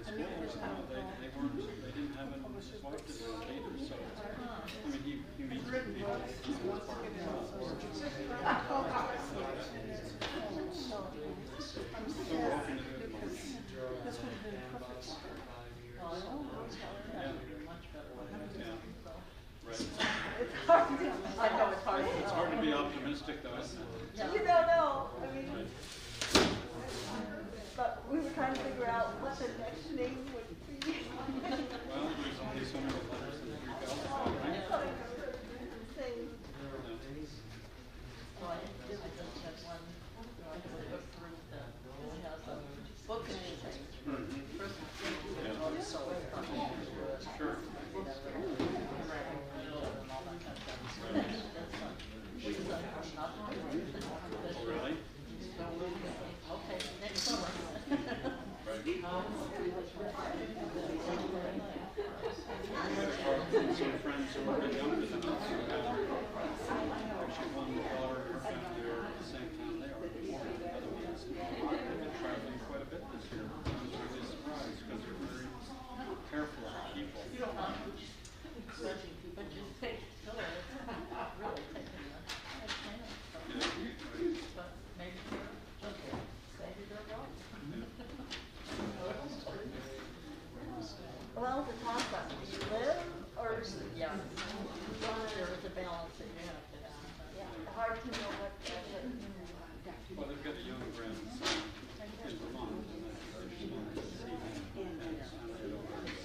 They didn't have him selected as a leader, so I mean he meets with people as part of the so we're hoping to do it more. This would have been perfect. Right. I know it's hard. It's hard to be optimistic, though, isn't it? You don't know. I mean, but we were trying to figure out what the next name would be. Well, there's only so many letters in the Greek alphabet, right? So it's saying, Well, I just had one, I looked through the, it has a book and everything. First, so it's probably Sure. Oh, really? Okay, next one. Some friends who are a bit younger than us who have actually one daughter or family are in the same town they are. The other ones have been traveling quite a bit this year. I was really surprised because they're very careful of people. But you take Hillary, it's really taking the but maybe they're wrong. well, to talk about, do you live or is it? Yeah, there is a balance that you have to have. Yeah, hard to know what. Well, they've got a young grandson in Vermont, and I think they're just going to see him and his family over in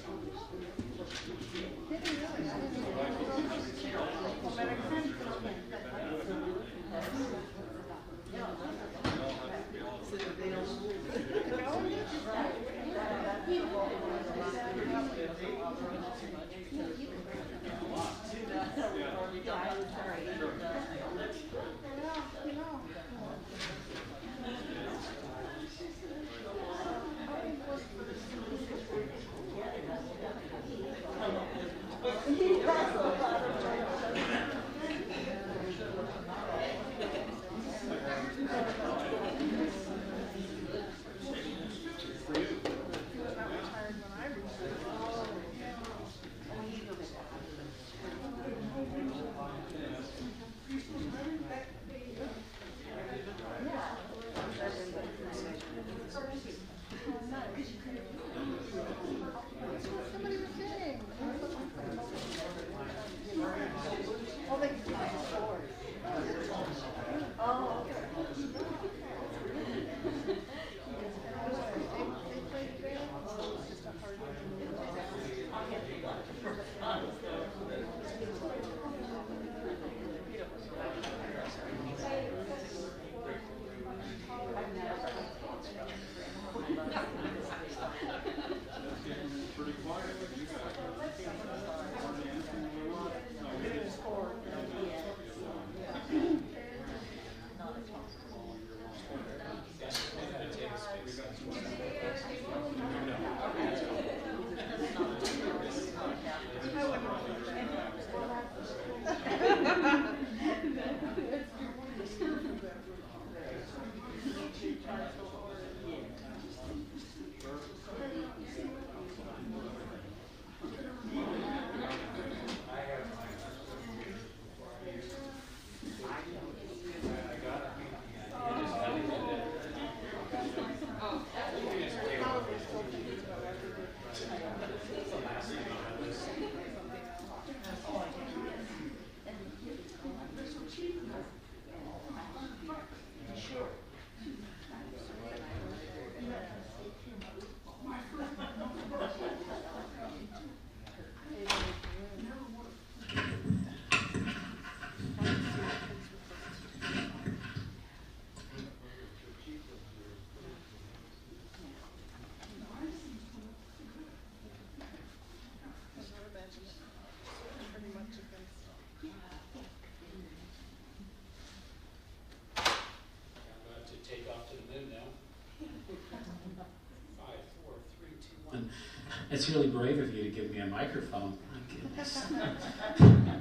It's really brave of you to give me a microphone. My goodness.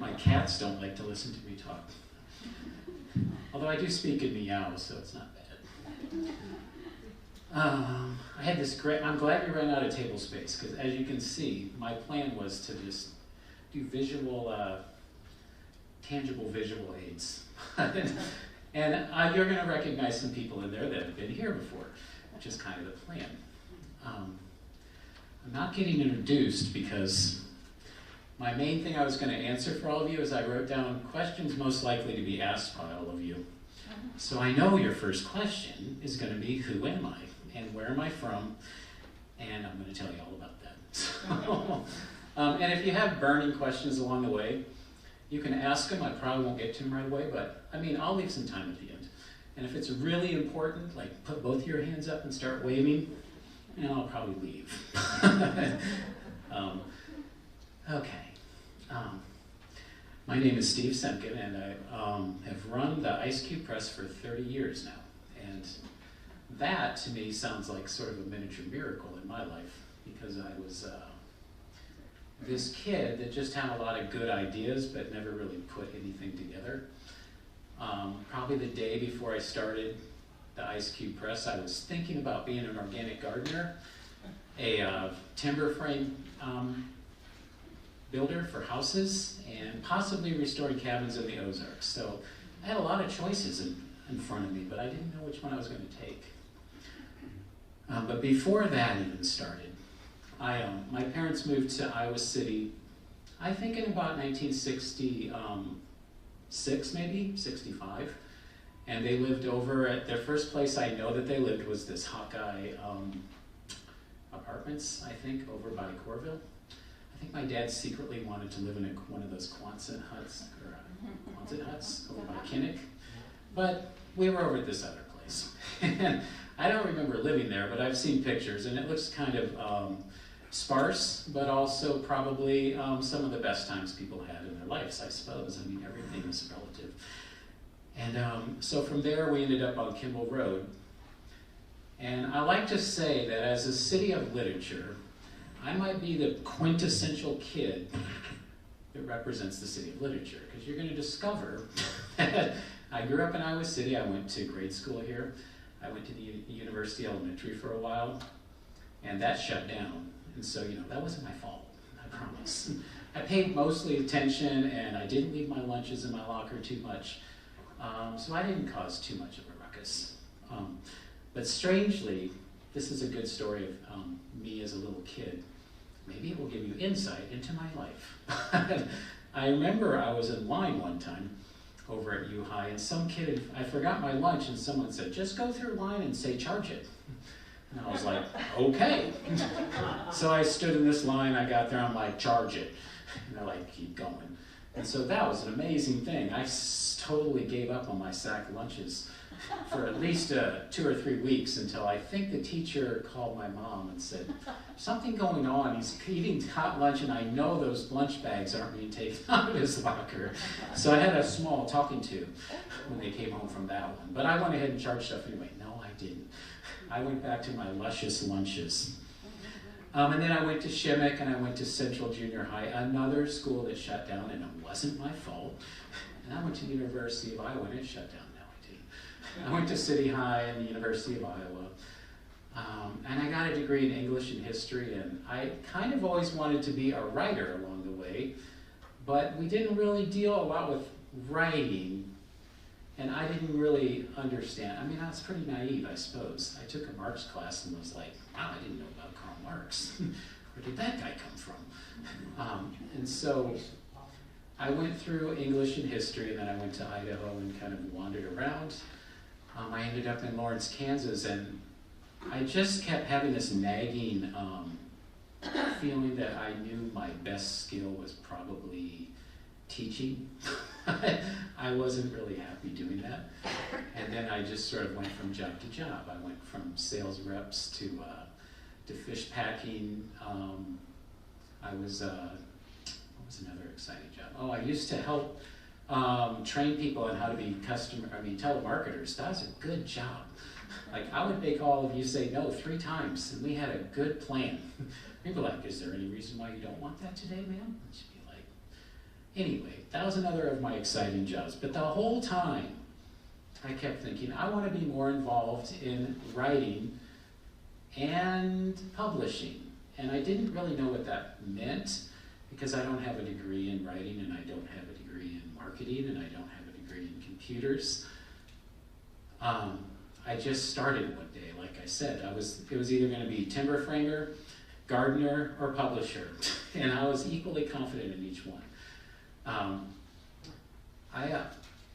My cats don't like to listen to me talk. Although I do speak in meows, so it's not bad. I had this great, I'm glad we ran out of table space, because as you can see, my plan was to just do visual, tangible visual aids. And you're going to recognize some people in there that have been here before, which is kind of the plan. I'm not getting introduced because my main thing I was going to answer for all of you is I wrote down questions most likely to be asked by all of you. So I know your first question is going to be, who am I? And where am I from? And I'm going to tell you all about that. So, and if you have burning questions along the way, you can ask them. I probably won't get to them right away, but I mean, I'll leave some time at the end. And if it's really important, like put both your hands up and start waving, and I'll probably leave. Okay. My name is Steve Semken, and I have run the Ice Cube Press for 30 years now. And that, to me, sounds like sort of a miniature miracle in my life, because I was this kid that just had a lot of good ideas but never really put anything together. Probably the day before I started the Ice Cube Press, I was thinking about being an organic gardener, a timber frame builder for houses, and possibly restoring cabins in the Ozarks. So I had a lot of choices in front of me, but I didn't know which one I was going to take. But before that even started, my parents moved to Iowa City, I think in about 1966, maybe, 65. And they lived over at, their first place I know that they lived was this Hawkeye Apartments, I think, over by Corville. I think my dad secretly wanted to live in one of those Quonset huts, or Quonset huts over by Kinnick. But we were over at this other place. I don't remember living there, but I've seen pictures, and it looks kind of sparse, but also probably some of the best times people had in their lives, I suppose. I mean, everything is relative. And so from there, we ended up on Kimball Road. And I like to say that as a city of literature, I might be the quintessential kid that represents the city of literature, because you're going to discover that I grew up in Iowa City. I went to grade school here. I went to the University Elementary for a while, and that shut down. And so, you know, that wasn't my fault, I promise. I paid mostly attention, and I didn't leave my lunches in my locker too much, so I didn't cause too much of a ruckus. But strangely, this is a good story of me as a little kid. Maybe it will give you insight into my life. I remember I was in line one time over at U High, and some kid, I forgot my lunch, and someone said, just go through line and say, charge it. And I was like, okay. So I stood in this line, I got there, I'm like, charge it. And they're like, keep going. And so that was an amazing thing. I totally gave up on my sack lunches for at least 2 or 3 weeks, until I think the teacher called my mom and said, something going on, he's eating hot lunch, and I know those lunch bags aren't being taken out of his locker. So I had a small talking to when they came home from that one. But I went ahead and charged stuff anyway. No, I didn't. I went back to my luscious lunches. And then I went to Shimmick, and I went to Central Junior High, another school that shut down, and it wasn't my fault. And I went to the University of Iowa, and it shut down. I went to City High and the University of Iowa, and I got a degree in English and history, and I kind of always wanted to be a writer along the way, but we didn't really deal a lot with writing, and I didn't really understand. I mean, I was pretty naive, I suppose. I took a Marx class and was like, wow, I didn't know about Karl Marx. Where did that guy come from? And so I went through English and history, and then I went to Idaho and kind of wandered around. I ended up in Lawrence, Kansas, and I just kept having this nagging feeling that I knew my best skill was probably teaching. I wasn't really happy doing that. And then I just sort of went from job to job. I went from sales reps to fish packing. I was, what was another exciting job? Oh, I used to help train people on how to be telemarketers. That was a good job. Like, I would make all of you say no 3 times, and we had a good plan. People were like, is there any reason why you don't want that today, ma'am? And she'd be like, anyway, that was another of my exciting jobs. But the whole time, I kept thinking, I want to be more involved in writing and publishing. And I didn't really know what that meant because I don't have a degree in writing, and I don't have a degree in marketing, and I don't have a degree in computers. I just started one day, like I said. It was either going to be timber framer, gardener, or publisher, and I was equally confident in each one.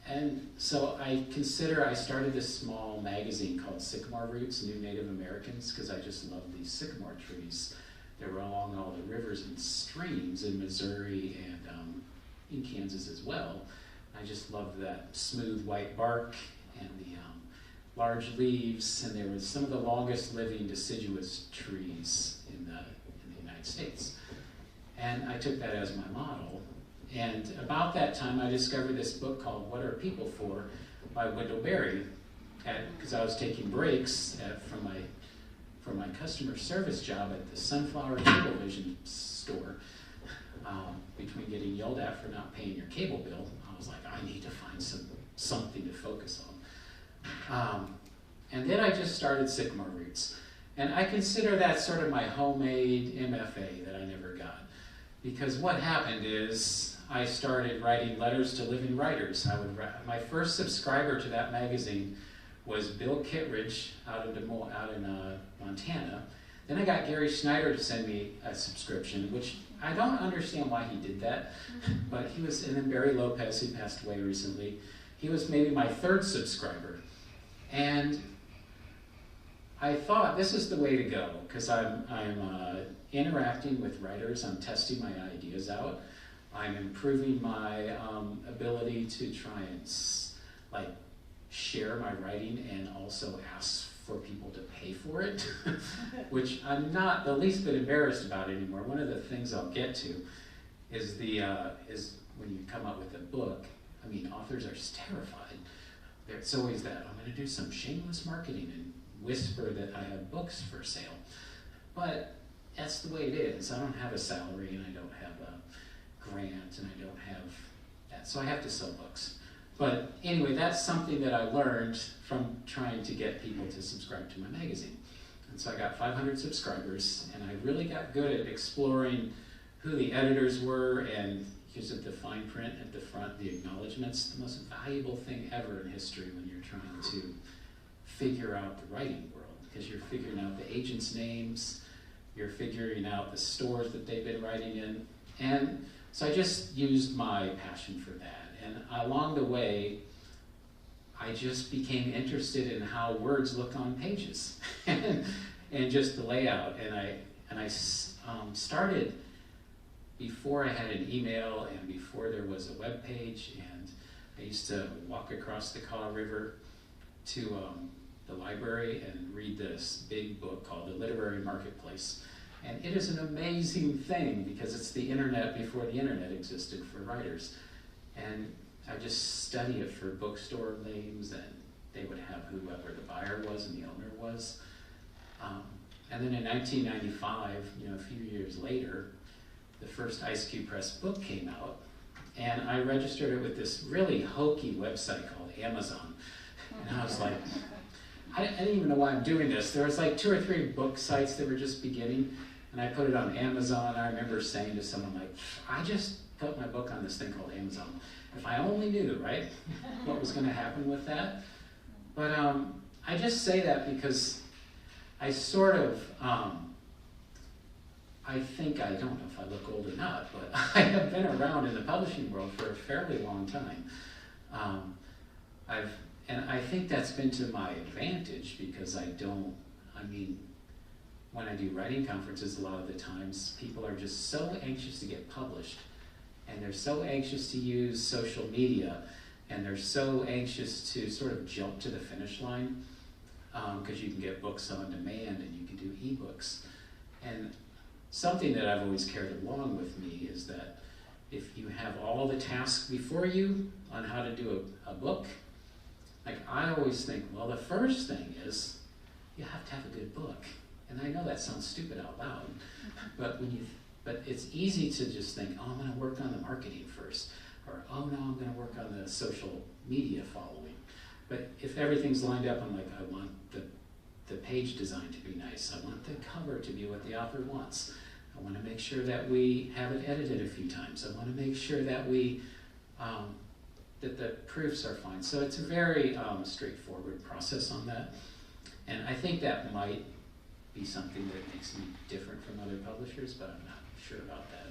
And so I started this small magazine called Sycamore Roots, New Native Americans, because I just love these sycamore trees. They were along all the rivers and streams in Missouri and in Kansas as well. I just loved that smooth white bark and the large leaves, and they were some of the longest living deciduous trees in the United States. And I took that as my model. And about that time, I discovered this book called What Are People For? By Wendell Berry, because I was taking breaks from my customer service job at the Sunflower Cablevision store. Between getting yelled at for not paying your cable bill, I was like, I need to find something to focus on. And then I just started Sycamore Roots. And I consider that sort of my homemade MFA that I never got. Because what happened is I started writing letters to living writers. My first subscriber to that magazine was Bill Kittredge out in Montana. Then I got Gary Schneider to send me a subscription, which I don't understand why he did that, but he was, and then Barry Lopez, who passed away recently, he was maybe my third subscriber. And I thought this is the way to go, because I'm interacting with writers, I'm testing my ideas out, I'm improving my ability to try and share my writing and also ask for people to pay for it, which I'm not the least bit embarrassed about anymore. One of the things I'll get to is when you come up with a book, I mean, authors are just terrified. It's always that, I'm going to do some shameless marketing and whisper that I have books for sale. But that's the way it is. I don't have a salary, and I don't have a grant, and I don't have that. So I have to sell books. But anyway, that's something that I learned from trying to get people to subscribe to my magazine. And so I got 500 subscribers, and I really got good at exploring who the editors were, and because of the fine print at the front, the acknowledgments, the most valuable thing ever in history when you're trying to figure out the writing world, because you're figuring out the agents' names, you're figuring out the stores that they've been writing in. And so I just used my passion for that. And along the way, I just became interested in how words look on pages and just the layout. And I started before I had an email and before there was a web page. And I used to walk across the Kaw River to the library and read this big book called The Literary Marketplace. And it is an amazing thing because it's the internet before the internet existed for writers. And I just study it for bookstore names, and they would have whoever the buyer was and the owner was. And then in 1995, a few years later, the first Ice Cube Press book came out, and I registered it with this really hokey website called Amazon. And I was like, I didn't even know why I'm doing this. There was like 2 or 3 book sites that were just beginning, and I put it on Amazon. I remember saying to someone like, I just put my book on this thing called Amazon. If I only knew, right, what was going to happen with that. But I just say that because I sort of, I think, I don't know if I look old or not, but I have been around in the publishing world for a fairly long time. And I think that's been to my advantage because when I do writing conferences, a lot of the times people are just so anxious to get published, and they're so anxious to use social media, and they're so anxious to sort of jump to the finish line because you can get books on demand and you can do ebooks. And something that I've always carried along with me is that if you have all the tasks before you on how to do a book, like I always think, well, the first thing is you have to have a good book. And I know that sounds stupid out loud, but it's easy to just think, oh, I'm going to work on the marketing first, or oh no, I'm going to work on the social media following. But if everything's lined up, I'm like, I want the the page design to be nice. I want the cover to be what the author wants. I want to make sure that we have it edited a few times. I want to make sure that we that the proofs are fine. So it's a very straightforward process on that. And I think that might be something that makes me different from other publishers, but I'm not sure about that.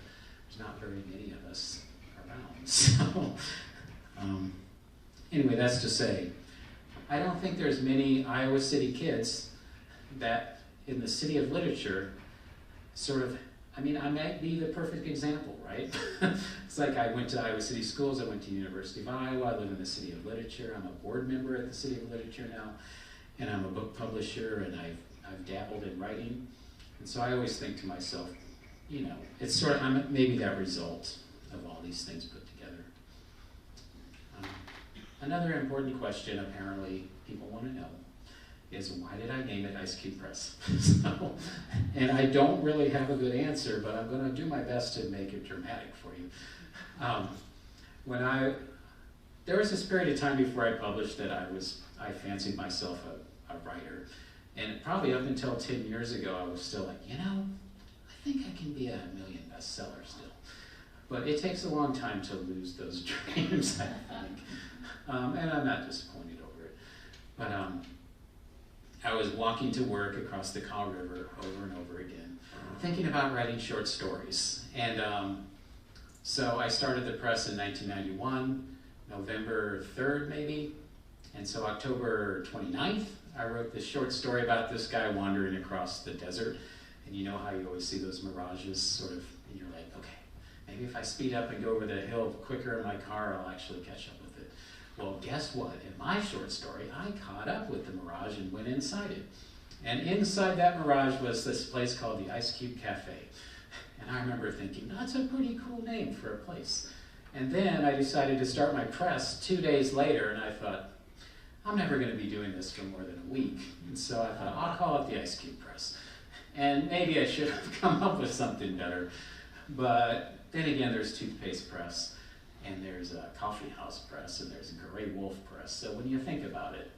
There's not very many of us around. So anyway, that's to say, I don't think there's many Iowa City kids that in the city of literature sort of, I mean, I might be the perfect example, right? It's like I went to Iowa City Schools, I went to University of Iowa, I live in the City of Literature, I'm a board member at the City of Literature now, and I'm a book publisher, and I've dabbled in writing. And so I always think to myself, you know, it's sort of, I'm maybe that result of all these things put together. Another important question apparently people want to know is, why did I name it Ice Cube Press? So, and I don't really have a good answer, but I'm going to do my best to make it dramatic for you. There was this period of time before I published that I fancied myself a writer. And probably up until 10 years ago, I was still like, you know, I think I can be a million bestseller still. But it takes a long time to lose those dreams, I think. And I'm not disappointed over it. But I was walking to work across the Kaw River over and over again, thinking about writing short stories. And so I started the press in 1991, November 3rd maybe. And so October 29th, I wrote this short story about this guy wandering across the desert. And you know how you always see those mirages sort of, and you're like, okay, maybe if I speed up and go over the hill quicker in my car, I'll actually catch up with it. Well, guess what? In my short story, I caught up with the mirage and went inside it. And inside that mirage was this place called the Ice Cube Cafe. And I remember thinking, that's a pretty cool name for a place. And then I decided to start my press 2 days later, and I thought, I'm never going to be doing this for more than a week. And so I thought, I'll call it the Ice Cube Press. And maybe I should have come up with something better. But then again, there's Toothpaste Press, and there's a Coffee House Press, and there's a Gray Wolf Press. So when you think about it,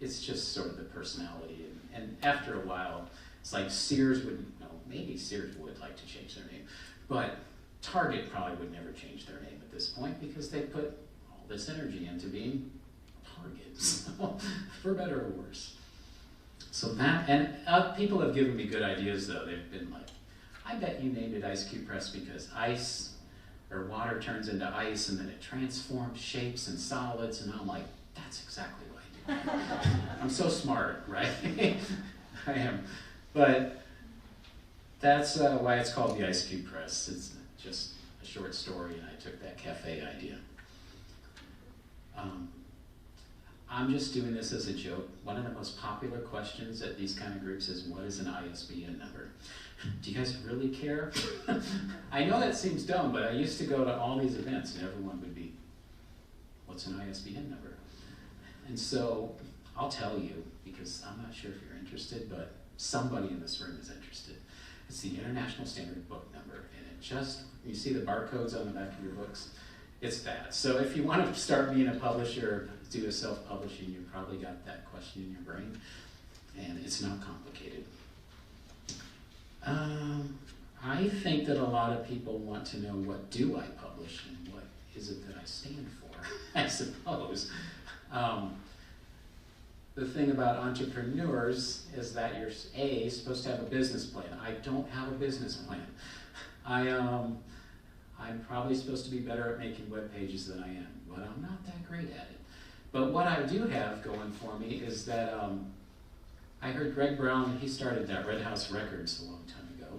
it's just sort of the personality. And after a while, it's like Sears would, no, maybe Sears would like to change their name, but Target probably would never change their name at this point because they put all this energy into being Target, so, for better or worse. So that, and people have given me good ideas though. They've been like, I bet you named it Ice Cube Press because ice or water turns into ice and then it transforms shapes and solids, and I'm like, that's exactly what I do. I'm so smart, right? I am. But that's why it's called the Ice Cube Press. It's just a short story, and I took that cafe idea. I'm just doing this as a joke. One of the most popular questions at these kind of groups is, what is an ISBN number? Do you guys really care? I know that seems dumb, but I used to go to all these events and everyone would be, what's an ISBN number? And so I'll tell you, because I'm not sure if you're interested, but somebody in this room is interested. It's the International Standard Book Number, and it just, you see the barcodes on the back of your books? It's that. So if you want to start being a publisher, do a self-publishing, you've probably got that question in your brain, and it's not complicated. I think that a lot of people want to know, what do I publish and what is it that I stand for, I suppose. The thing about entrepreneurs is that you're supposed to have a business plan. I don't have a business plan. I'm probably supposed to be better at making web pages than I am, but I'm not that great at it. But what I do have going for me is that I heard Greg Brown, he started that Red House Records a long time ago,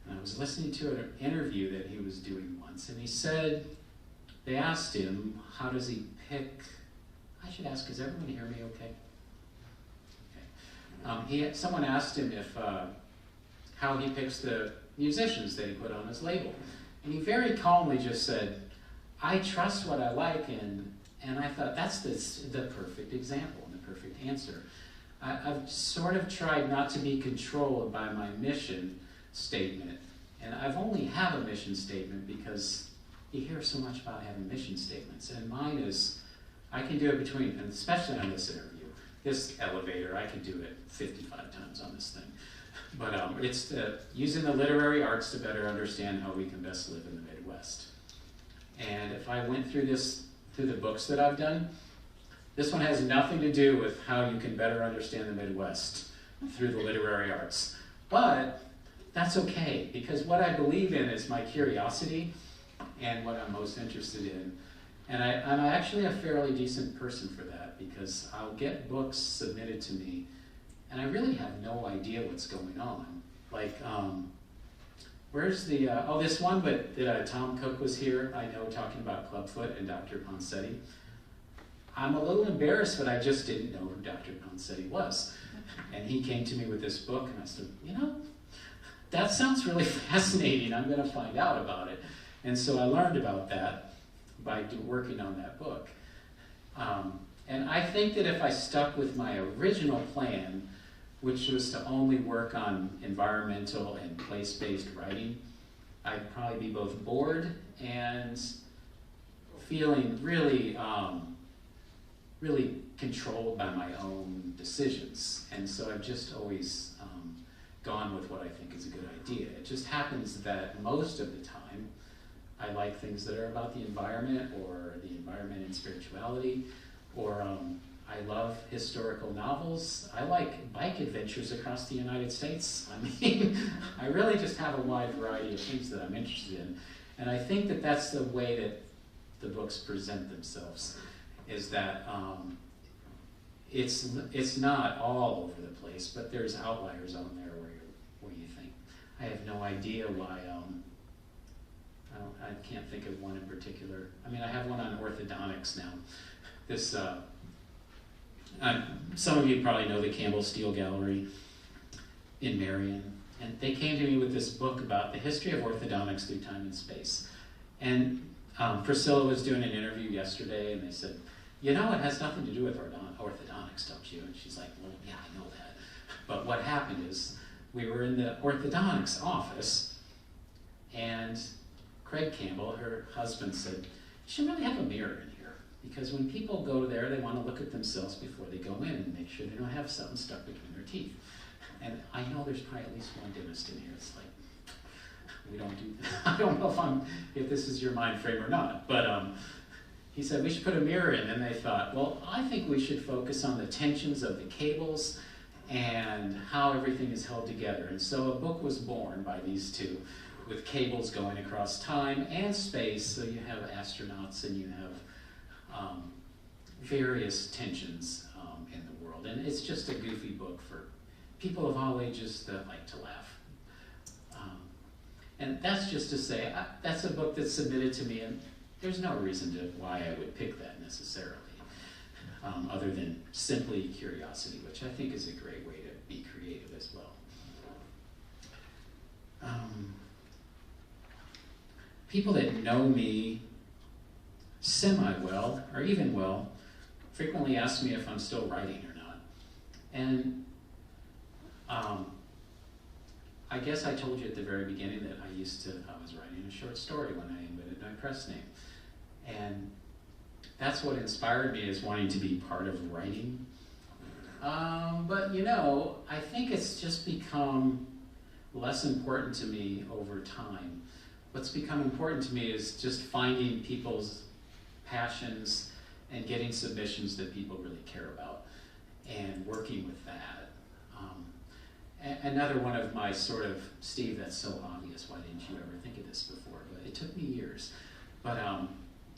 and I was listening to an interview that he was doing once, and he said, they asked him, how does he pick, I should ask, does everyone hear me okay? Okay. Someone asked him if how he picks the musicians that he put on his label. And he very calmly just said, I trust what I like, and I thought that's the perfect example and the perfect answer. I've sort of tried not to be controlled by my mission statement, and I've only have a mission statement because you hear so much about having mission statements, and mine is, I can do it between, and especially on this interview, this elevator, I could do it 55 times on this thing. But it's using the literary arts to better understand how we can best live in the Midwest. And if I went through the books that I've done, this one has nothing to do with how you can better understand the Midwest through the literary arts. But that's okay, because what I believe in is my curiosity and what I'm most interested in. And I'm actually a fairly decent person for that, because I'll get books submitted to me and I really have no idea what's going on. Like, where's the, this one, but Tom Cook was here, I know, talking about Clubfoot and Dr. Poncetti. I'm a little embarrassed, but I just didn't know who Dr. Poncetti was. And he came to me with this book, and I said, you know, that sounds really fascinating. I'm going to find out about it. And so I learned about that by working on that book. And I think that if I stuck with my original plan, which was to only work on environmental and place-based writing, I'd probably be both bored and feeling really, really controlled by my own decisions. And so I've just always gone with what I think is a good idea. It just happens that most of the time, I like things that are about the environment, or the environment and spirituality, or I love historical novels. I like bike adventures across the United States. I mean, I really just have a wide variety of things that I'm interested in. And I think that that's the way that the books present themselves, is that it's not all over the place, but there's outliers on there where you think, I have no idea why, I can't think of one in particular. I mean, I have one on orthodontics now. This, some of you probably know the Campbell Steel Gallery in Marion, and they came to me with this book about the history of orthodontics through time and space. And Priscilla was doing an interview yesterday, and they said, you know, it has nothing to do with orthodontics, don't you? And she's like, well, yeah, I know that. But what happened is, we were in the orthodontics office, and Craig Campbell, her husband, said, you should really have a mirror in here, because when people go there, they want to look at themselves before they go in and make sure they don't have something stuck between their teeth. And I know there's probably at least one dentist in here. It's like, we don't do that. I don't know if this is your mind frame or not, but he said we should put a mirror in, and they thought, well, I think we should focus on the tensions of the cables and how everything is held together. And so a book was born by these two, with cables going across time and space. So you have astronauts, and you have various tensions in the world. And it's just a goofy book for people of all ages that like to laugh. And that's just to say, that's a book that's submitted to me, and there's no reason why I would pick that necessarily, other than simply curiosity, which I think is a great way to be creative as well. People that know me semi-well, or even well, frequently ask me if I'm still writing or not. And I guess I told you at the very beginning that I was writing a short story when I invented my press name. And that's what inspired me, is wanting to be part of writing. But you know, I think it's just become less important to me over time. What's become important to me is just finding people's passions and getting submissions that people really care about, and working with that. Another one of my sort of, Steve, that's so obvious, why didn't you ever think of this before? But it took me years. But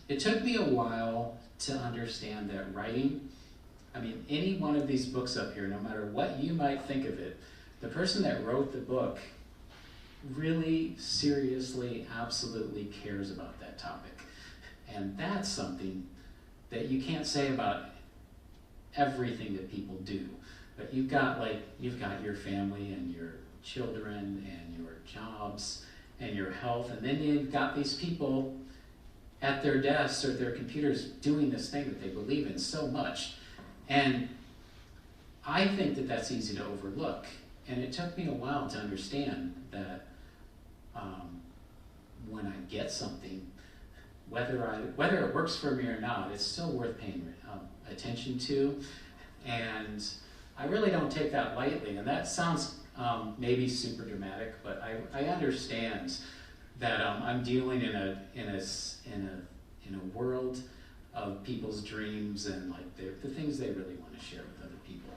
it took me a while to understand that writing, I mean, any one of these books up here, no matter what you might think of it, the person that wrote the book really seriously, absolutely cares about that topic. And that's something that you can't say about everything that people do. But you've got your family and your children and your jobs and your health, and then you've got these people at their desks or their computers doing this thing that they believe in so much. And I think that that's easy to overlook. And it took me a while to understand that when I get something, whether it works for me or not, it's still worth paying attention to. And I really don't take that lightly, and that sounds maybe super dramatic, but I understand that I'm dealing in a world of people's dreams and like the things they really want to share with other people.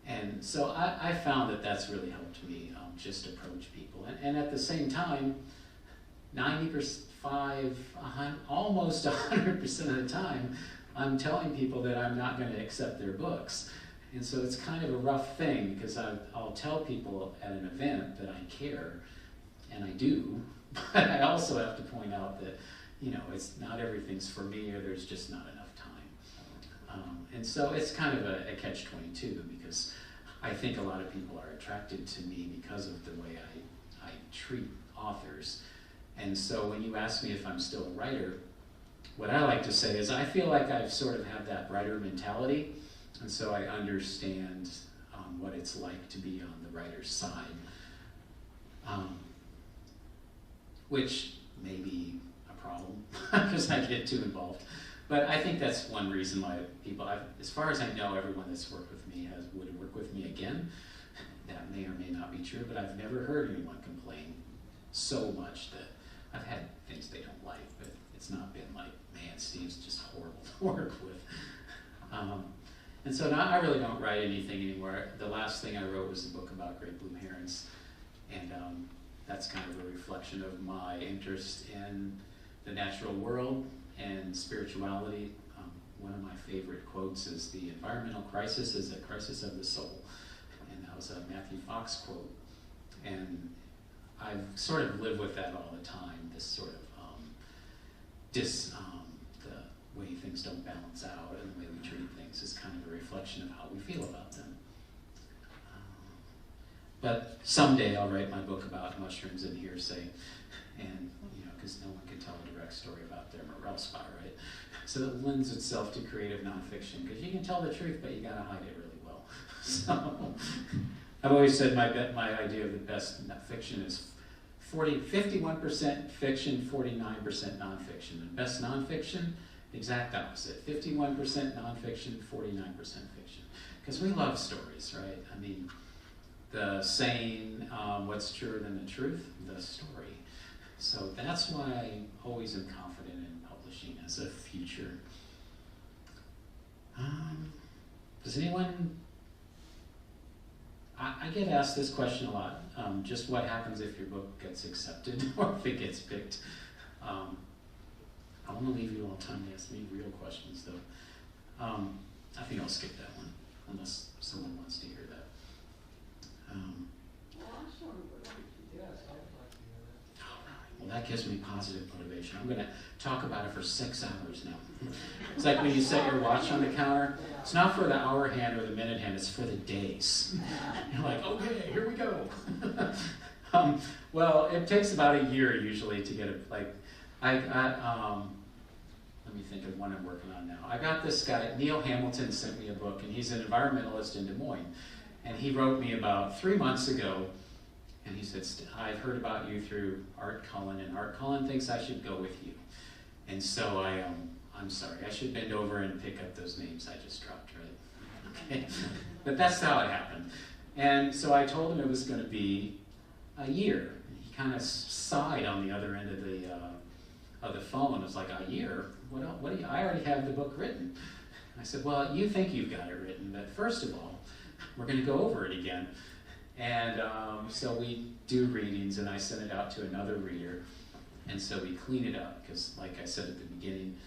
And so I found that that's really helped me just approach people. And at the same time, almost 100% of the time, I'm telling people that I'm not going to accept their books. And so it's kind of a rough thing, because I'll tell people at an event that I care, and I do, but I also have to point out that, it's not everything's for me, or there's just not enough time. And so it's kind of a catch-22, because I think a lot of people are attracted to me because of the way I treat authors. And so when you ask me if I'm still a writer, what I like to say is I feel like I've sort of had that writer mentality, and so I understand what it's like to be on the writer's side, which may be a problem because I get too involved. But I think that's one reason why people, as far as I know, everyone that's worked with me would work with me again. That may or may not be true, but I've never heard anyone complain so much that I've had things they don't like, but it's not been like, man, Steve's just horrible to work with. And so now I really don't write anything anymore. The last thing I wrote was a book about great blue herons, and that's kind of a reflection of my interest in the natural world and spirituality. One of my favorite quotes is, "The environmental crisis is a crisis of the soul," and that was a Matthew Fox quote. And I've sort of lived with that all the time, this sort of the way things don't balance out and the way we treat things is kind of a reflection of how we feel about them. But someday I'll write my book about mushrooms and hearsay, and because no one can tell a direct story about their morel spot, right? So it lends itself to creative nonfiction, because you can tell the truth, but you gotta hide it really well. So I've always said my idea of the best fiction is 51% fiction, 49% nonfiction. And best nonfiction, exact opposite. 51% nonfiction, 49% fiction. Because we love stories, right? I mean, the saying, what's truer than the truth? The story. So that's why I always am confident in publishing as a future. Does anyone... I get asked this question a lot, just what happens if your book gets accepted or if it gets picked. I want to leave you all time to ask me real questions, though. I think I'll skip that one, unless someone wants to hear that. Well, that gives me positive motivation. I'm going to talk about it for 6 hours now. It's like when you set your watch on the counter. It's not for the hour hand or the minute hand, it's for the days. You're like, okay, here we go. Well, it takes about a year usually to get it. Like, let me think of one I'm working on now. I got this guy, Neil Hamilton sent me a book, and he's an environmentalist in Des Moines. And he wrote me about 3 months ago, and he said, I've heard about you through Art Cullen, and Art Cullen thinks I should go with you. And so I'm sorry, I should bend over and pick up those names I just dropped, right? Okay. But that's how it happened. And so I told him it was going to be a year. He kind of sighed on the other end of the phone. It was like, a year? What do you, I already have the book written. I said, well, you think you've got it written, but first of all, we're going to go over it again. And so we do readings, and I send it out to another reader. And so we clean it up, because like I said at the beginning,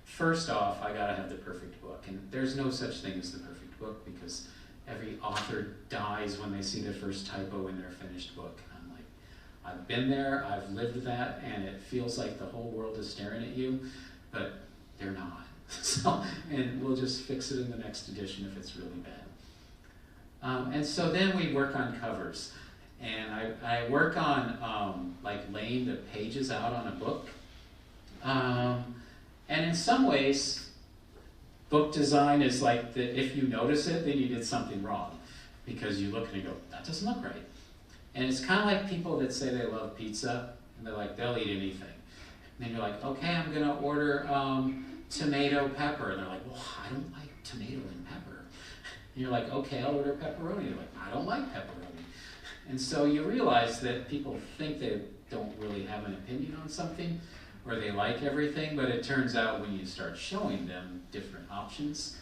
first off, I gotta have the perfect book. And there's no such thing as the perfect book, because every author dies when they see the first typo in their finished book. And I'm like, I've been there, I've lived that, and it feels like the whole world is staring at you, but they're not. So, and we'll just fix it in the next edition if it's really bad. And so then we work on covers. And I work on like laying the pages out on a book. And in some ways, book design is like, if you notice it, then you did something wrong. Because you look and you go, that doesn't look right. And it's kind of like people that say they love pizza, and they're like, they'll eat anything. And then you're like, okay, I'm going to order tomato pepper. And they're like, well, I don't like tomato and pepper. And you're like, okay, I'll order pepperoni. You're like, I don't like pepperoni. And so you realize that people think they don't really have an opinion on something, or they like everything, but it turns out when you start showing them different options,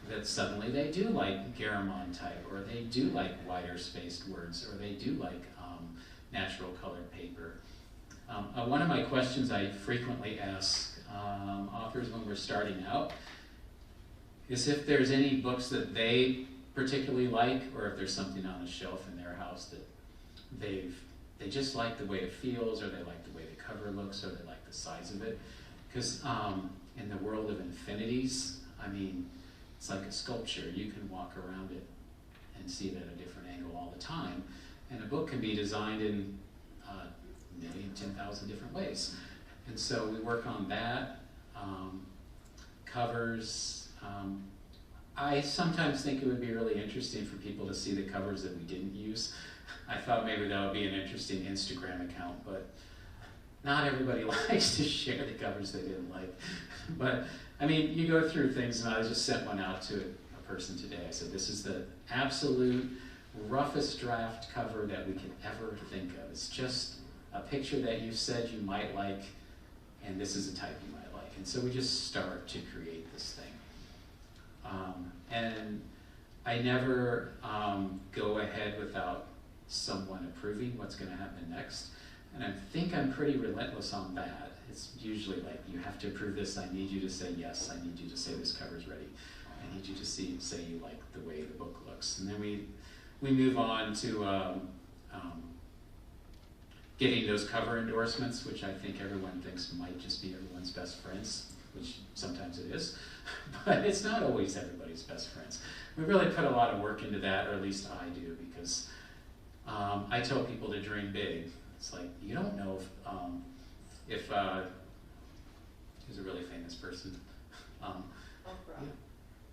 that suddenly they do like Garamond type, or they do like wider spaced words, or they do like natural colored paper. One of my questions I frequently ask authors when we're starting out is if there's any books that they particularly like, or if there's something on the shelf in their house that they just like the way it feels, or they like the way the cover looks, or they like the size of it. Because in the world of infinities, I mean, it's like a sculpture. You can walk around it and see it at a different angle all the time. And a book can be designed in 10,000 different ways. And so we work on that. Covers. I sometimes think it would be really interesting for people to see the covers that we didn't use. I thought maybe that would be an interesting Instagram account, but not everybody likes to share the covers they didn't like. But, I mean, you go through things, and I just sent one out to a person today. I said, this is the absolute roughest draft cover that we could ever think of. It's just a picture that you said you might like, and this is a type you might like. And so we just start to create this thing. And I never go ahead without someone approving what's going to happen next. And I think I'm pretty relentless on that. It's usually like, you have to approve this. I need you to say yes. I need you to say this cover's ready. I need you to say you like the way the book looks. And then we move on to getting those cover endorsements, which I think everyone thinks might just be everyone's best friends, which sometimes it is. But it's not always everybody's best friends. We really put a lot of work into that, or at least I do, because I tell people to dream big. It's like, you don't know if who's a really famous person? Oprah. Yeah.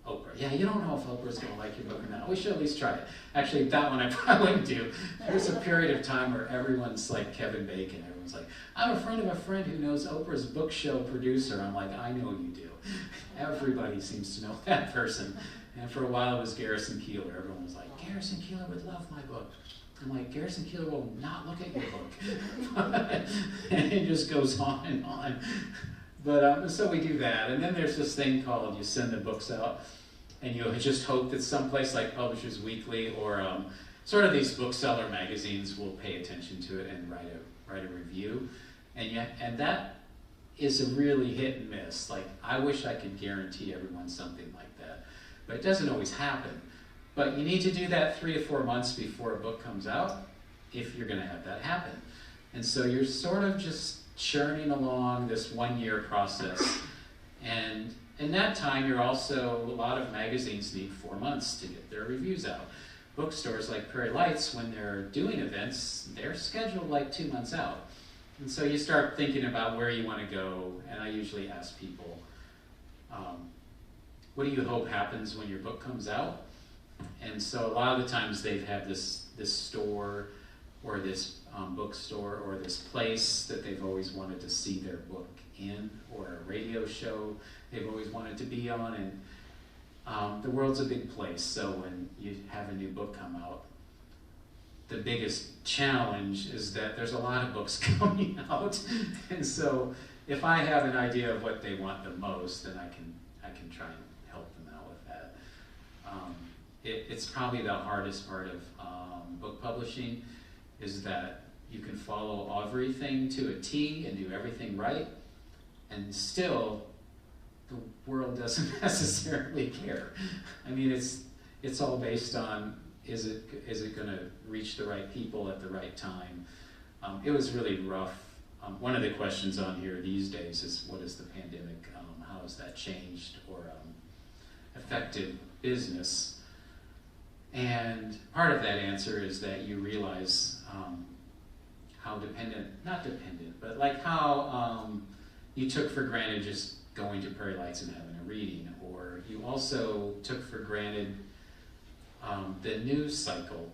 Oprah. Yeah, you don't know if Oprah's going to like your book or not. We should at least try it. Actually, that one I probably wouldn't do. There's a period of time where everyone's like Kevin Bacon. Everyone's like, I'm a friend of a friend who knows Oprah's book show producer. I'm like, I know you do. Everybody seems to know that person. And for a while it was Garrison Keillor. Everyone was like, Garrison Keillor would love my book. I'm like, Garrison Keillor will not look at your book. And it just goes on and on. But so we do that. And then there's this thing called, you send the books out, and you just hope that someplace like Publishers Weekly or sort of these bookseller magazines will pay attention to it and write a review. And that is a really hit and miss. Like, I wish I could guarantee everyone something like that. But it doesn't always happen. But you need to do that 3 to 4 months before a book comes out if you're going to have that happen. And so you're sort of just churning along this 1-year process. And in that time, you're also, a lot of magazines need 4 months to get their reviews out. Bookstores like Prairie Lights, when they're doing events, they're scheduled like 2 months out. And so you start thinking about where you want to go, and I usually ask people, what do you hope happens when your book comes out? And so a lot of the times they've had this store or this bookstore or this place that they've always wanted to see their book in, or a radio show they've always wanted to be on. And the world's a big place, so when you have a new book come out, the biggest challenge is that there's a lot of books coming out. And so if I have an idea of what they want the most, then I can try and help them out with that. It's probably the hardest part of book publishing, is that you can follow everything to a T and do everything right, and still the world doesn't necessarily care. I mean, it's all based on, is it going to reach the right people at the right time? It was really rough. One of the questions on here these days is, what is the pandemic? How has that changed or affected business? And part of that answer is that you realize how not dependent, but like how you took for granted just going to Prairie Lights and having a reading, or you also took for granted the news cycle.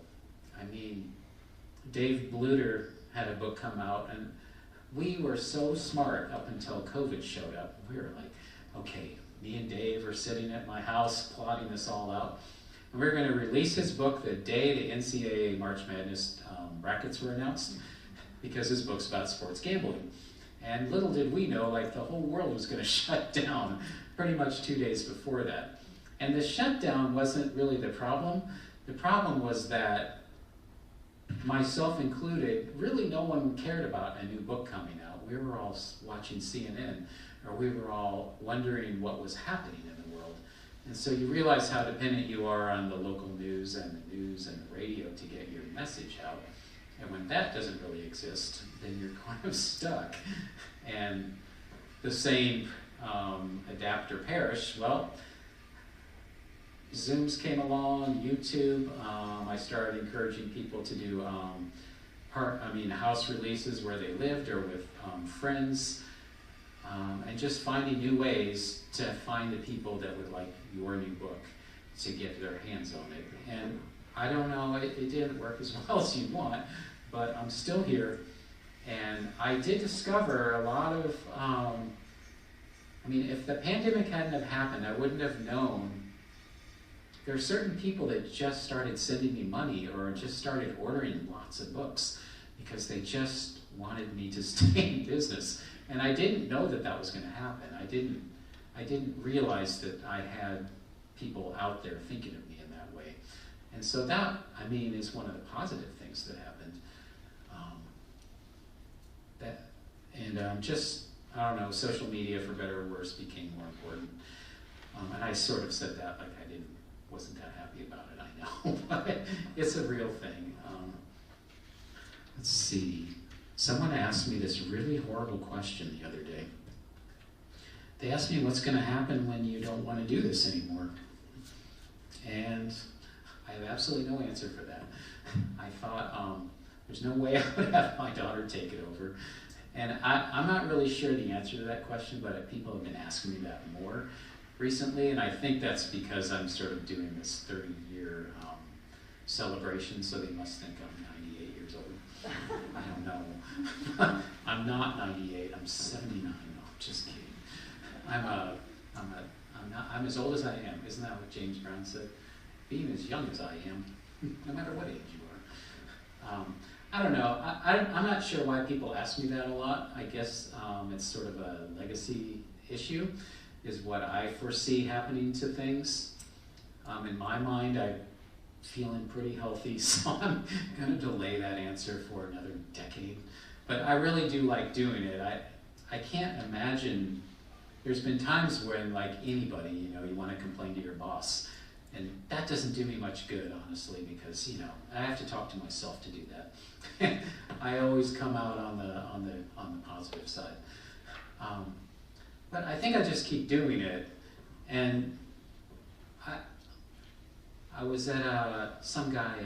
I mean, Dave Bluter had a book come out, and we were so smart up until COVID showed up. We were like, okay, me and Dave are sitting at my house plotting this all out. And we were going to release his book the day the NCAA March Madness brackets were announced, because his book's about sports gambling. And little did we know, like, the whole world was going to shut down pretty much 2 days before that. And the shutdown wasn't really the problem. The problem was that, myself included, really no one cared about a new book coming out. We were all watching CNN, or we were all wondering what was happening in the world. And so you realize how dependent you are on the local news and the radio to get your message out. And when that doesn't really exist, then you're kind of stuck. And the same adapt or perish. Well, Zooms came along, YouTube. I started encouraging people to do house releases where they lived or with friends, and just finding new ways to find the people that would like your new book to get their hands on it. And I don't know, it didn't work as well as you'd want, but I'm still here. And I did discover a lot of, if the pandemic hadn't have happened, I wouldn't have known. There are certain people that just started sending me money or just started ordering lots of books because they just wanted me to stay in business. And I didn't know that that was going to happen. I didn't realize that I had people out there thinking of me in that way. And so that, is one of the positive things that happened. I don't know, social media, for better or worse, became more important. And I sort of said that like I wasn't that happy about it, I know, but it's a real thing. Let's see. Someone asked me this really horrible question the other day. They asked me what's going to happen when you don't want to do this anymore. And I have absolutely no answer for that. I thought, there's no way I would have my daughter take it over. And I'm not really sure the answer to that question, but people have been asking me that more recently, and I think that's because I'm sort of doing this 30-year celebration, so they must think I'm 98 years old. I don't know. I'm not 98. I'm 79. No, just kidding. I'm as old as I am. Isn't that what James Brown said? Being as young as I am, no matter what age you are. I don't know. I'm not sure why people ask me that a lot. I guess it's sort of a legacy issue, is what I foresee happening to things. In my mind, I'm feeling pretty healthy, so I'm going to delay that answer for another decade. But I really do like doing it. I can't imagine. There's been times when, like anybody, you want to complain to your boss. And that doesn't do me much good, honestly, because, I have to talk to myself to do that. I always come out on the positive side. But I think I just keep doing it. And I was at some guy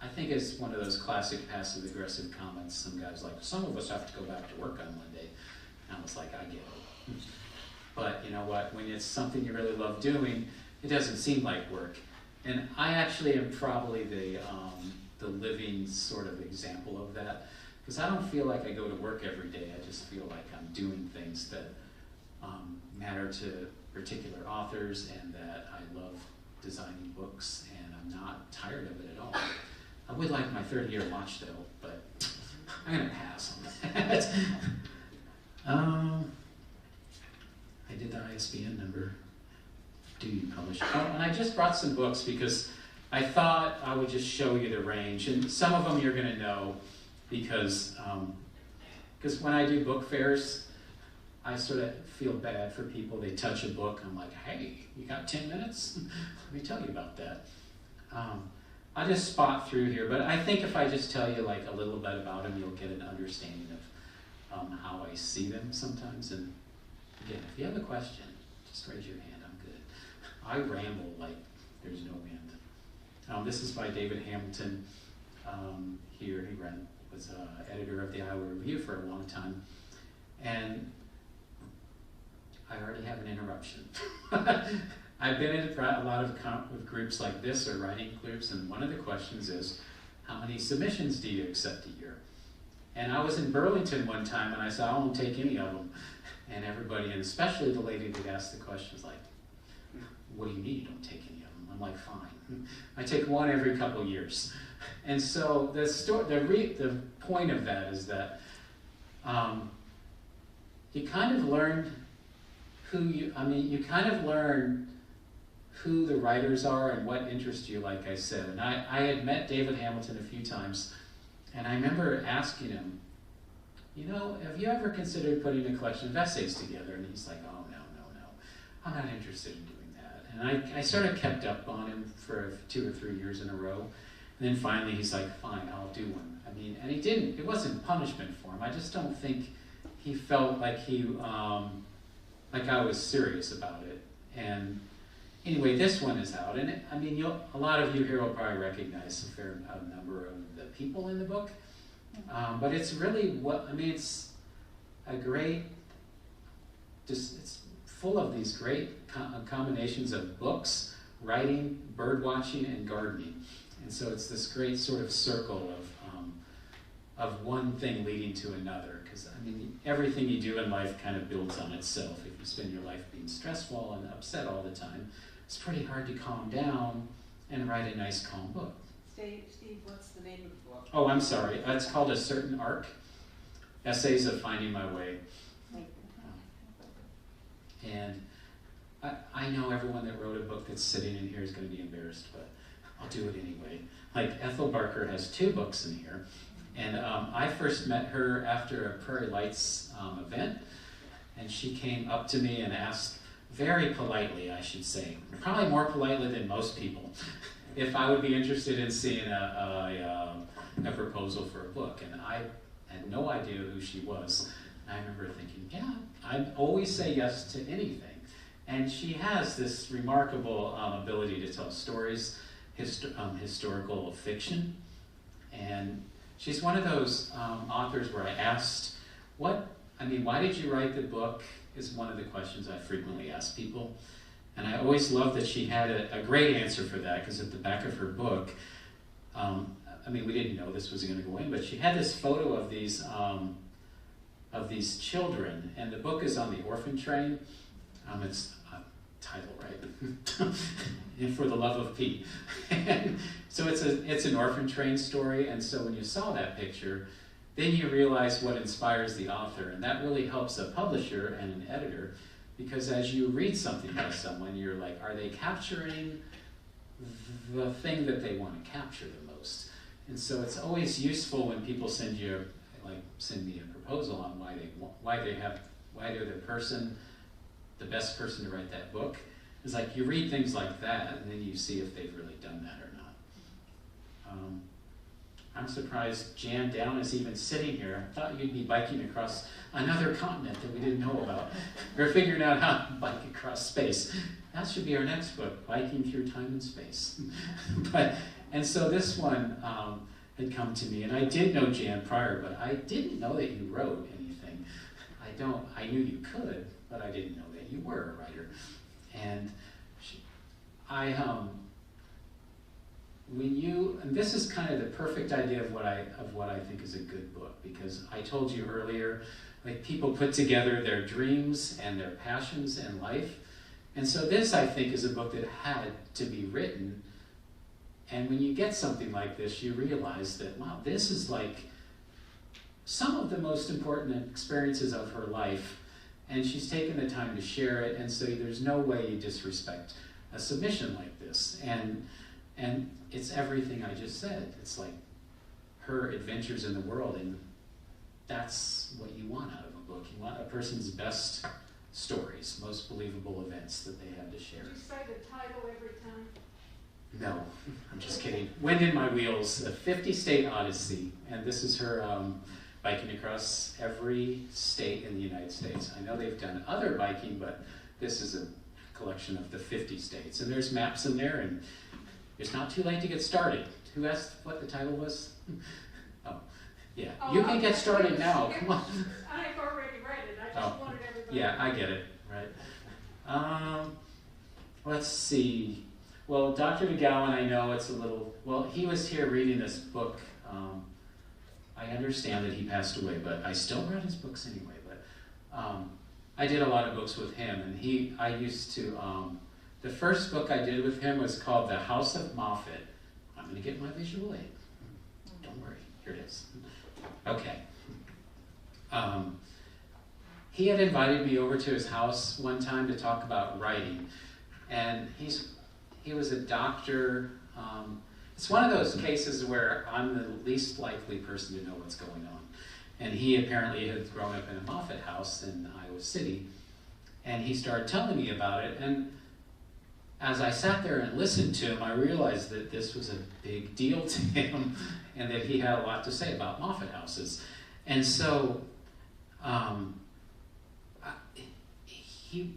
I think it's one of those classic passive-aggressive comments. Some guy's like, some of us have to go back to work on Monday. And I was like, I get it. But you know what? When it's something you really love doing, it doesn't seem like work. And I actually am probably the living sort of example of that. Because I don't feel like I go to work every day. I just feel like I'm doing things that matter to particular authors, and that I love designing books, and I'm not tired of it at all. I would like my 30-year watch though, but I'm going to pass on that. I did the ISBN number. Do you publish? Oh, and I just brought some books because I thought I would just show you the range. And some of them you're going to know because when I do book fairs, I sort of feel bad for people. They touch a book. I'm like, hey, you got 10 minutes? Let me tell you about that. I just spot through here. But I think if I just tell you like a little bit about them, you'll get an understanding of how I see them sometimes. And again, if you have a question, just raise your hand. I'm good. I ramble like there's no end. This is by David Hamilton. Here, he was editor of the Iowa Review for a long time. And I already have an interruption. I've been in a lot of groups like this, or writing groups, and one of the questions is, how many submissions do you accept a year? And I was in Burlington one time, and I said, I won't take any of them. And everybody, and especially the lady that asked the question, was like, what do you mean you don't take any of them? I'm like, fine. I take one every couple years. And so the point of that is that you kind of learn you kind of learn who the writers are and what interests you, like I said. And I had met David Hamilton a few times, and I remember asking him, have you ever considered putting a collection of essays together? And he's like, oh, no, I'm not interested in doing that. And I sort of kept up on him for 2 or 3 years in a row. And then finally he's like, fine, I'll do one. And he didn't, it wasn't punishment for him. I just don't think he felt like like I was serious about it. And anyway, this one is out. And a lot of you here will probably recognize a fair number of the people in the book. But it's really it's a great, it's full of these great combinations of books, writing, bird watching, and gardening. And so it's this great sort of circle of one thing leading to another. Because everything you do in life kind of builds on itself. If you spend your life being stressful and upset all the time, it's pretty hard to calm down and write a nice, calm book. Steve, what's the name of the book? Oh, I'm sorry. It's called A Certain Arc, Essays of Finding My Way. And I know everyone that wrote a book that's sitting in here is going to be embarrassed, but I'll do it anyway. Like Ethel Barker has 2 books in here. And I first met her after a Prairie Lights event, and she came up to me and asked, very politely, I should say, probably more politely than most people, if I would be interested in seeing a proposal for a book. And I had no idea who she was. And I remember thinking, yeah, I always say yes to anything. And she has this remarkable ability to tell stories, historical fiction. And she's one of those authors where I asked, why did you write the book, is one of the questions I frequently ask people. And I always loved that she had a great answer for that, because at the back of her book, we didn't know this was going to go in, but she had this photo of these children, and the book is on the Orphan Train. It's title, right? And For the Love of Pete. So it's an orphan train story, and so when you saw that picture, then you realize what inspires the author, and that really helps a publisher and an editor, because as you read something by someone, you're like, are they capturing the thing that they want to capture the most? And so it's always useful when people send me a proposal on why they're the best person to write that book. It's like you read things like that, and then you see if they've really done that or not. I'm surprised Jan Down is even sitting here. I thought you'd be biking across another continent that we didn't know about. Or figuring out how to bike across space. That should be our next book, Biking Through Time and Space. And so this one had come to me, and I did know Jan prior, but I didn't know that you wrote anything. I knew you could, but I didn't know that you were a writer. And and this is kind of the perfect idea of what I think is a good book, because I told you earlier, like, people put together their dreams and their passions in life. And so this, I think, is a book that had to be written. And when you get something like this, you realize that, wow, this is like some of the most important experiences of her life, and she's taken the time to share it, and so there's no way you disrespect a submission like this. And it's everything I just said. It's like her adventures in the world, and that's what you want out of a book. You want a person's best stories, most believable events that they have to share. Did you say the title every time? No, I'm just kidding. Wind in My Wheels, a 50-state odyssey, and this is her biking across every state in the United States. I know they've done other biking, but this is a collection of the 50 states. And there's maps in there, and it's not too late to get started. Who asked what the title was? Oh, yeah. Oh, You can get started now. Come on. I've already read it. I just wanted everybody. Yeah, I get it. Right. Let's see. Well, Dr. DeGowan, I know it's a little. Well, he was here reading this book. I understand that he passed away, but I still read his books anyway. But I did a lot of books with him, and I used to The first book I did with him was called The House of Moffat. I'm going to get my visual aid. Don't worry, here it is. Okay. He had invited me over to his house one time to talk about writing, and he was a doctor. It's one of those cases where I'm the least likely person to know what's going on. And he apparently had grown up in a Moffat house in Iowa City, and he started telling me about it. And as I sat there and listened to him, I realized that this was a big deal to him, and that he had a lot to say about Moffat houses. And so he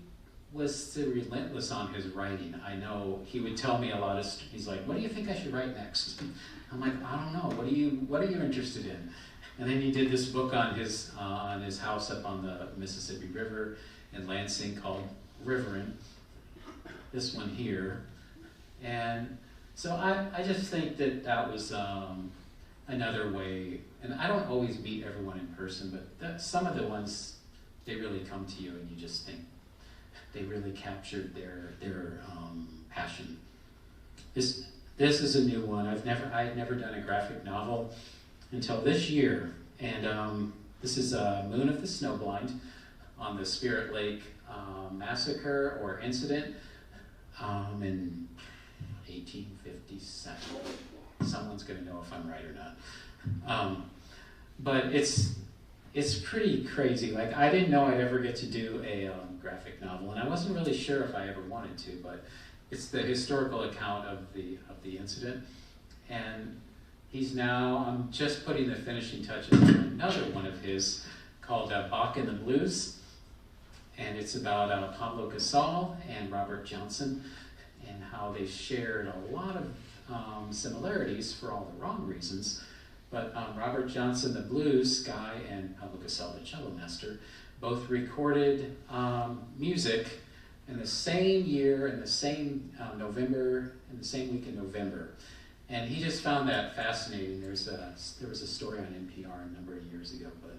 was relentless on his writing. I know he would tell me a lot of, he's like, what do you think I should write next? I'm like, I don't know, what are you interested in? And then he did this book on his house up on the Mississippi River in Lansing called Riverine, this one here. And so I just think that was another way, and I don't always meet everyone in person, but some of the ones, they really come to you and you just think, they really captured their passion. This is a new one. I had never done a graphic novel until this year, and this is Moon of the Snowblind on the Spirit Lake massacre or incident in 1857. Someone's going to know if I'm right or not. But it's pretty crazy. Like, I didn't know I'd ever get to do a graphic novel, and I wasn't really sure if I ever wanted to, but it's the historical account of the incident. And I'm just putting the finishing touches on another one of his called Bach and the Blues, and it's about Pablo Casal and Robert Johnson and how they shared a lot of similarities for all the wrong reasons. But Robert Johnson, the blues guy, and Pablo Casal, the cello master, both recorded music in the same year, in the same November, in the same week in November. And he just found that fascinating. There was a story on NPR a number of years ago, but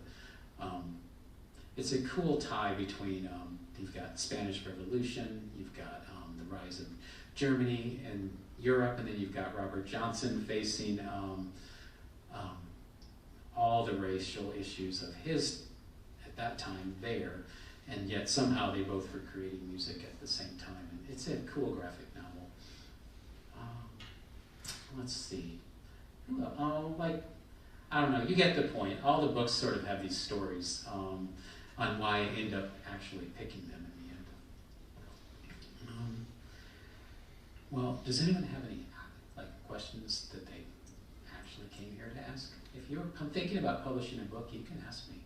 it's a cool tie between, you've got Spanish Revolution, you've got the rise of Germany and Europe, and then you've got Robert Johnson facing all the racial issues of his, at that time, there, and yet somehow they both were creating music at the same time. And it's a cool graphic novel. Let's see. I don't know, you get the point. All the books sort of have these stories on why I end up actually picking them in the end. Well, does anyone have any questions that they actually came here to ask? If you're thinking about publishing a book, you can ask me.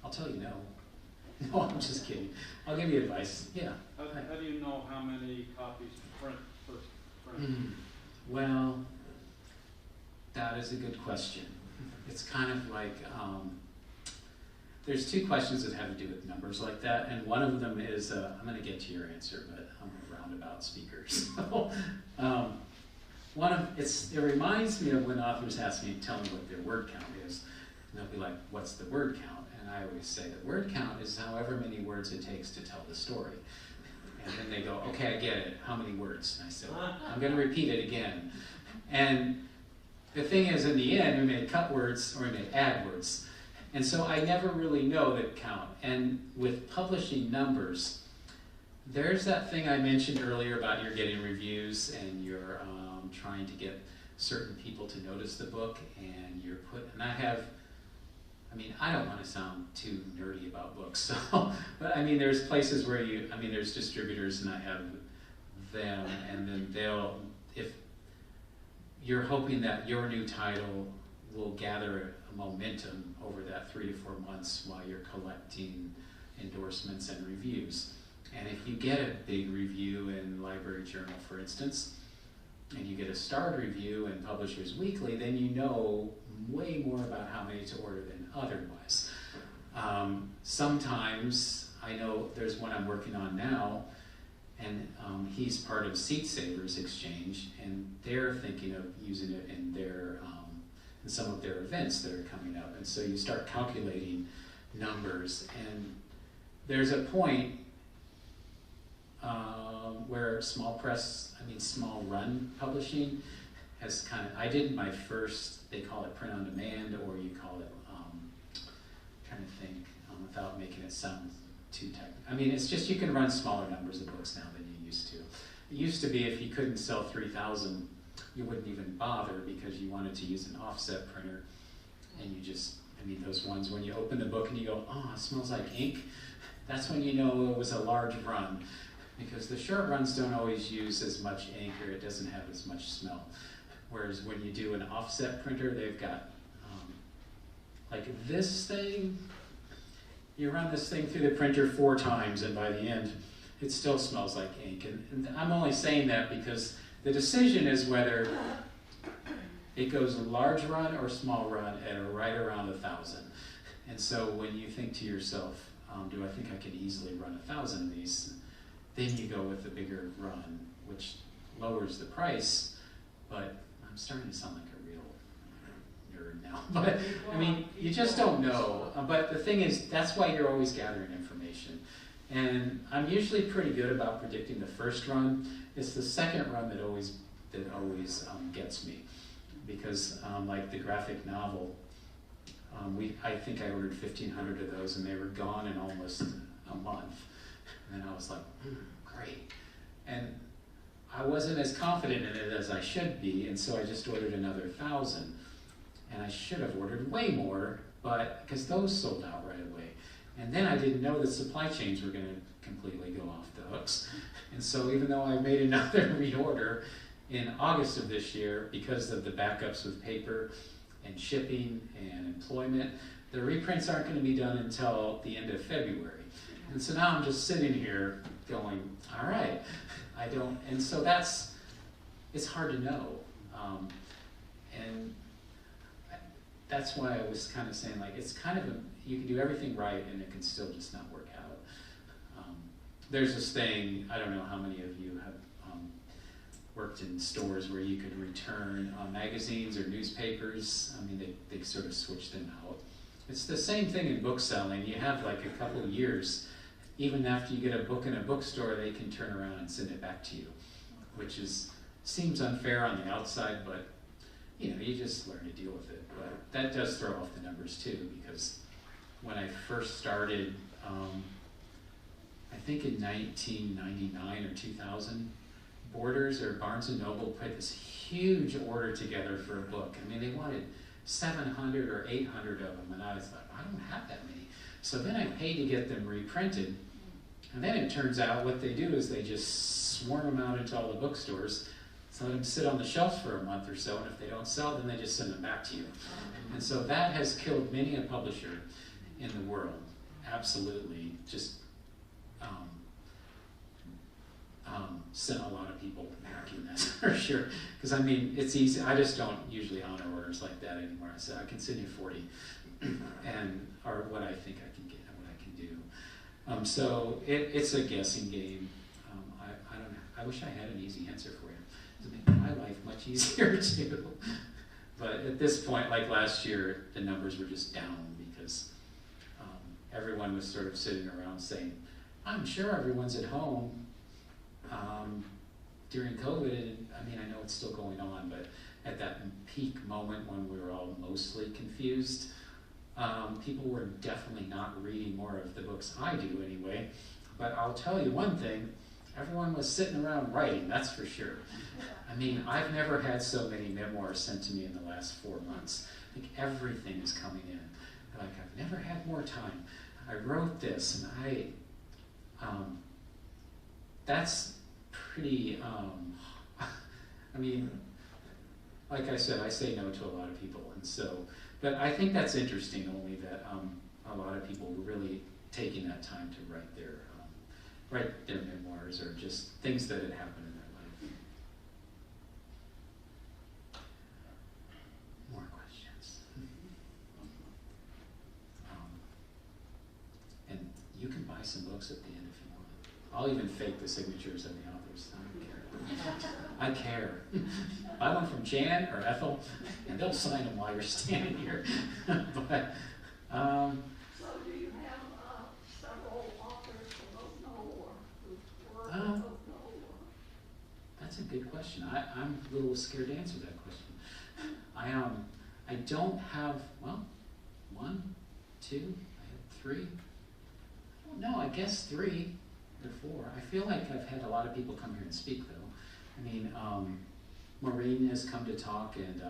I'll tell you no. No, I'm just kidding. I'll give you advice. Yeah. How do you know how many copies to print first print? Well, that is a good question. It's kind of like, there's two questions that have to do with numbers like that, and one of them is, I'm going to get to your answer, but I'm a roundabout speaker. So, it reminds me of when authors ask me, tell me what their word count is, and they'll be like, what's the word count? And I always say that word count is however many words it takes to tell the story. And then they go, okay, I get it, how many words? And I said, I'm going to repeat it again. And the thing is, in the end, we may cut words or we may add words. And so I never really know the count. And with publishing numbers, there's that thing I mentioned earlier about you're getting reviews and you're trying to get certain people to notice the book, and I don't want to sound too nerdy about books, so, but there's places where there's distributors, and I have them, and then if you're hoping that your new title will gather a momentum over that 3 to 4 months while you're collecting endorsements and reviews. And if you get a big review in Library Journal, for instance, and you get a starred review in Publishers Weekly, then you know way more about how many to order than otherwise. Sometimes, I know there's one I'm working on now, and he's part of Seat Savers Exchange, and they're thinking of using it in in some of their events that are coming up. And so you start calculating numbers, and there's a point where small run publishing has kind of, I did my first, they call it print on demand, or you call it, trying to think, without making it sound too technical. I mean, it's just you can run smaller numbers of books now than you used to. It used to be if you couldn't sell 3,000, you wouldn't even bother because you wanted to use an offset printer, and you just, I mean, those ones when you open the book and you go, oh, it smells like ink, that's when you know it was a large run, because the short runs don't always use as much ink, or it doesn't have as much smell. Whereas when you do an offset printer, they've got, like this thing, you run this thing through the printer 4 times, and by the end, it still smells like ink. And I'm only saying that because the decision is whether it goes large run or small run at right around 1,000. And so when you think to yourself, do I think I can easily run 1,000 of these? Then you go with the bigger run, which lowers the price, but I'm starting to sound like a real nerd now. But I mean, you just don't know. But the thing is, that's why you're always gathering information. And I'm usually pretty good about predicting the first run. It's the second run that always gets me, because like the graphic novel, I think I ordered 1,500 of those, and they were gone in almost a month. And I was like, great. And I wasn't as confident in it as I should be, and so I just ordered another 1,000. And I should have ordered way more, but because those sold out right away. And then I didn't know that supply chains were going to completely go off the hooks. And so even though I made another reorder in August of this year, because of the backups with paper and shipping and employment, the reprints aren't going to be done until the end of February. And so now I'm just sitting here going, all right, and so it's hard to know. And that's why I was kind of saying, like, it's kind of you can do everything right and it can still just not work out. There's this thing, I don't know how many of you have worked in stores where you could return magazines or newspapers. I mean, they sort of switched them out. It's the same thing in book selling. You have like a couple of years. Even after you get a book in a bookstore, they can turn around and send it back to you, which seems unfair on the outside, but you just learn to deal with it. But that does throw off the numbers too, because when I first started, I think in 1999 or 2000, Borders or Barnes & Noble put this huge order together for a book. I mean, they wanted 700 or 800 of them, and I was like, I don't have that many. So then I paid to get them reprinted, and then it turns out what they do is they just swarm them out into all the bookstores, so let them sit on the shelves for a month or so, and if they don't sell, then they just send them back to you. And so that has killed many a publisher in the world, absolutely. Just sent a lot of people packing, that's for sure. Because I mean, it's easy. I just don't usually honor orders like that anymore. I say I can send you 40, or what I think I can get and what I can do. So it's a guessing game. I don't know. I wish I had an easy answer for you. It would make my life much easier too. But at this point, like last year, the numbers were just down because everyone was sort of sitting around saying, I'm sure everyone's at home during COVID. And I mean, I know it's still going on, but at that peak moment when we were all mostly confused, people were definitely not reading more of the books I do anyway. But I'll tell you one thing, everyone was sitting around writing, that's for sure. I mean, I've never had so many memoirs sent to me in the last 4 months. I think everything is coming in. Like, I've never had more time. I wrote this, and that's pretty, I mean, like I said, I say no to a lot of people, and so, but I think that's interesting only that a lot of people were really taking that time to write their memoirs or just things that had happened in their life. More questions? And you can buy some books at the end if you want. I'll even fake the signatures of the authors. I don't care. I care. Buy one from Jan or Ethel, and they'll sign them while you're standing here. But, so do you have several authors who don't know or who were question. I'm a little scared to answer that question. I don't have, well, 1, 2, I have 3. I don't know, I guess 3 or 4. I feel like I've had a lot of people come here and speak though. I mean, Maureen has come to talk, and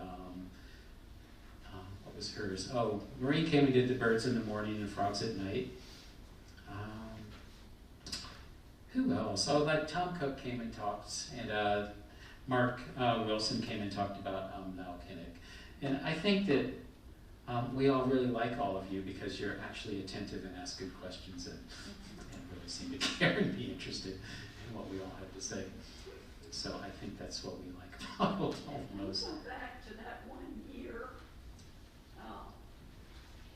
what was hers? Oh, Maureen came and did the birds in the morning and frogs at night. Who else? Oh, like Tom Cook came and talked, and Mark Wilson came and talked about Mal Kinnick. And I think that we all really like all of you because you're actually attentive and ask good questions and really seem to care and be interested in what we all have to say. So I think that's what we like about all the most. Go back to that 1 year.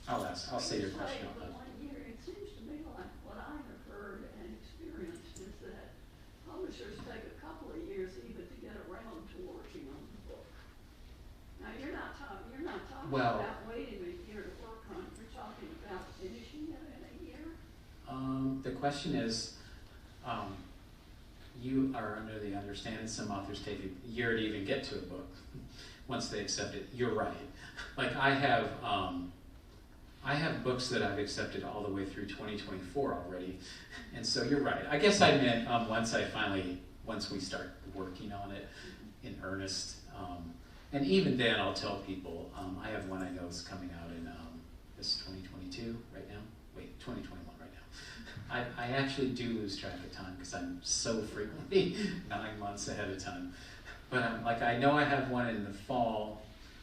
I'll say your question. The 1 year, it seems to me like what I have heard and experienced is that publishers take a couple of years even to get around to working on the book. Now you're not talking Well, about waiting a year to work on it. You're talking about finishing it in a year. The question is, you are under the understanding some authors take a year to even get to a book once they accept it. You're right. Like I have books that I've accepted all the way through 2024 already, and so you're right. I guess I meant once we start working on it in earnest, and even then I'll tell people I have one I know is coming out in this 2022 right now. Wait, 2021 right now. I actually do lose track of time because I'm so frequently 9 months ahead of time. But like I know I have one in the fall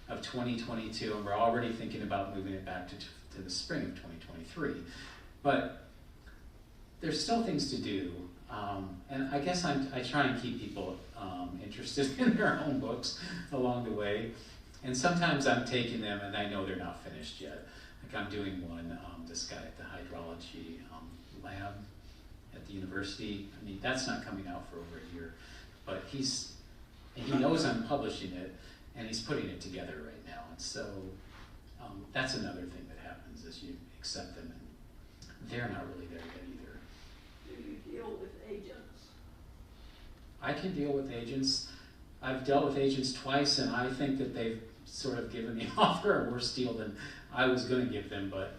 of 2022, and we're already thinking about moving it back to the spring of 2023. But there's still things to do, and I guess I try and keep people interested in their own books along the way. And sometimes I'm taking them and I know they're not finished yet. Like I'm doing one, this guy at the hydrology lab at the university. I mean, that's not coming out for over a year, but he knows I'm publishing it, and he's putting it together right now. And so that's another thing that happens is you accept them, and they're not really there yet either. Do you deal with agents? I can deal with agents. I've dealt with agents twice, and I think that they've sort of given the author a worse deal than I was going to give them, but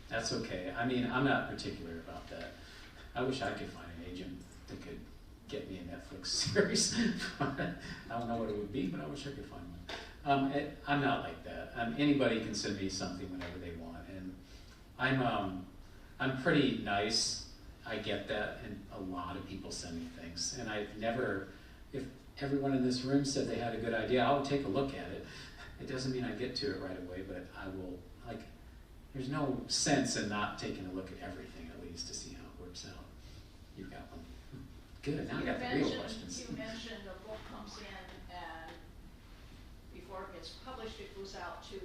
that's okay. I mean, I'm not particular about that. I wish I could find an agent that could get me a Netflix series. I don't know what it would be, but I wish I could find one. I'm not like that. Anybody can send me something whenever they want, and I'm pretty nice. I get that, and a lot of people send me things, and I've never, if everyone in this room said they had a good idea, I'll take a look at it. It doesn't mean I get to it right away, but I will, like, there's no sense in not taking a look at everything at least to see how it works out. You've got one. Good, now I got the real questions. You mentioned a book comes in and before it gets published, it goes out to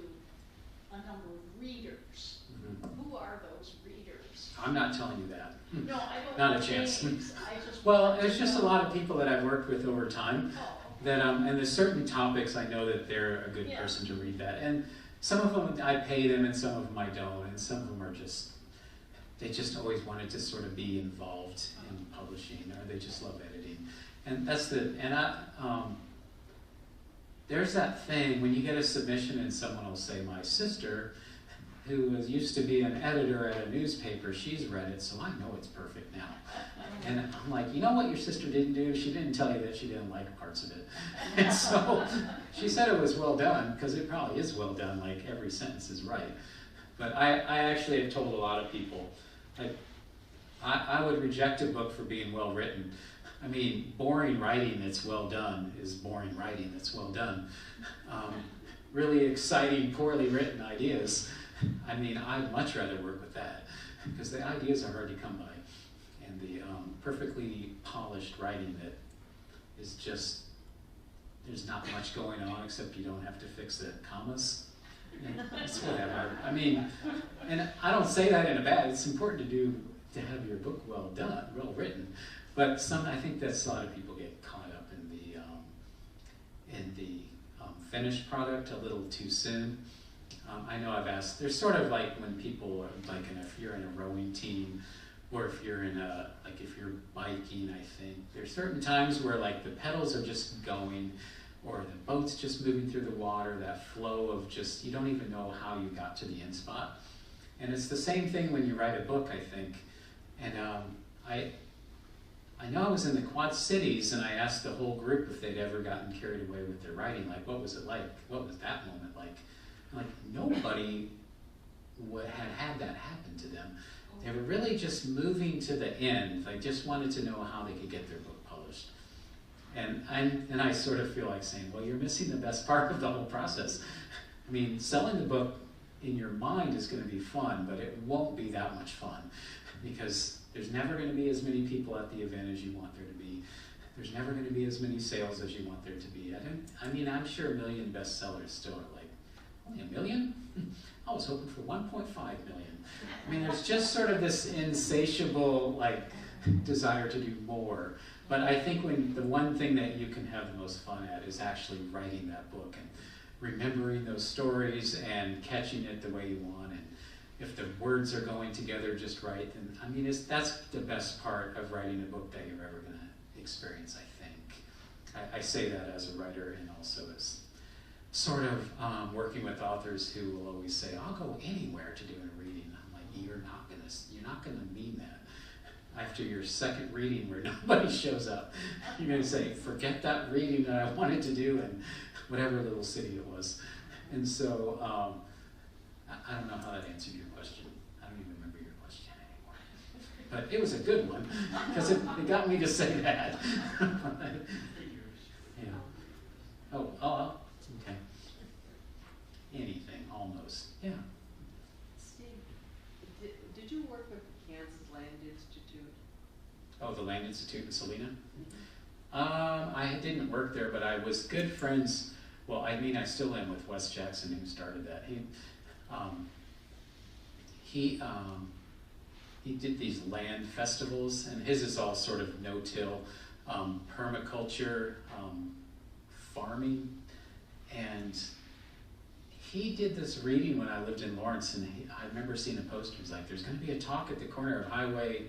a number of readers. Who are those readers? I'm not telling you that. No, I don't Not know a chance. names. I just Well, wanted there's to just a know. lot of people that I've worked with over time Oh, that, and there's certain topics I know that they're a good Yeah. person to read that. And some of them I pay them and some of them I don't. And some of them are just, they just always wanted to sort of be involved in publishing, or they just love editing. And that's there's that thing when you get a submission and someone will say, my sister, who used to be an editor at a newspaper, she's read it, so I know it's perfect now. And I'm like, you know what your sister didn't do? She didn't tell you that she didn't like parts of it. And so she said it was well done, because it probably is well done, like every sentence is right. But I actually have told a lot of people, I would reject a book for being well written. I mean, boring writing that's well done is boring writing that's well done. Really exciting, poorly written ideas, I mean, I'd much rather work with that, because the ideas are hard to come by. And the perfectly polished writing that is just, there's not much going on except you don't have to fix the commas. And it's whatever. I mean, and I don't say that in a bad, it's important to have your book well done, well written. But I think that's a lot of people get caught up in the finished product a little too soon. I know I've asked, there's sort of like when people are like if you're in a rowing team or if you're in a, like if you're biking, I think, there's certain times where like the pedals are just going, or the boat's just moving through the water, that flow of just, you don't even know how you got to the end spot. And it's the same thing when you write a book, I think. And I know I was in the Quad Cities, and I asked the whole group if they'd ever gotten carried away with their writing. Like, what was it like? What was that moment like? Like, nobody had that happen to them. They were really just moving to the end. They just wanted to know how they could get their book published. And I sort of feel like saying, well, you're missing the best part of the whole process. I mean, selling the book in your mind is going to be fun, but it won't be that much fun, because there's never going to be as many people at the event as you want there to be. There's never going to be as many sales as you want there to be. I mean, I'm sure 1 million bestsellers still are like, only 1 million? I was hoping for 1.5 million. I mean, there's just sort of this insatiable like desire to do more. But I think the one thing that you can have the most fun at is actually writing that book and remembering those stories and catching it the way you want. And if the words are going together just right, then I mean, that's the best part of writing a book that you're ever going to experience, I think. I say that as a writer and also as sort of working with authors who will always say, I'll go anywhere to do a reading. I'm like, you're not gonna mean that. After your second reading where nobody shows up, you're gonna say, forget that reading that I wanted to do in whatever little city it was. And so, I don't know how that answered your question. I don't even remember your question anymore. But it was a good one, because it got me to say that. Yeah. Oh, okay. Anything, almost. Yeah. Steve, did you work with the Kansas Land Institute? Oh, the Land Institute in Salina? I didn't work there, but I was good friends. Well, I mean, I still am with Wes Jackson, who started that. He did these land festivals, and his is all sort of no-till, permaculture, farming, and he did this reading when I lived in Lawrence, and I remember seeing a poster. It was like, there's going to be a talk at the corner of Highway,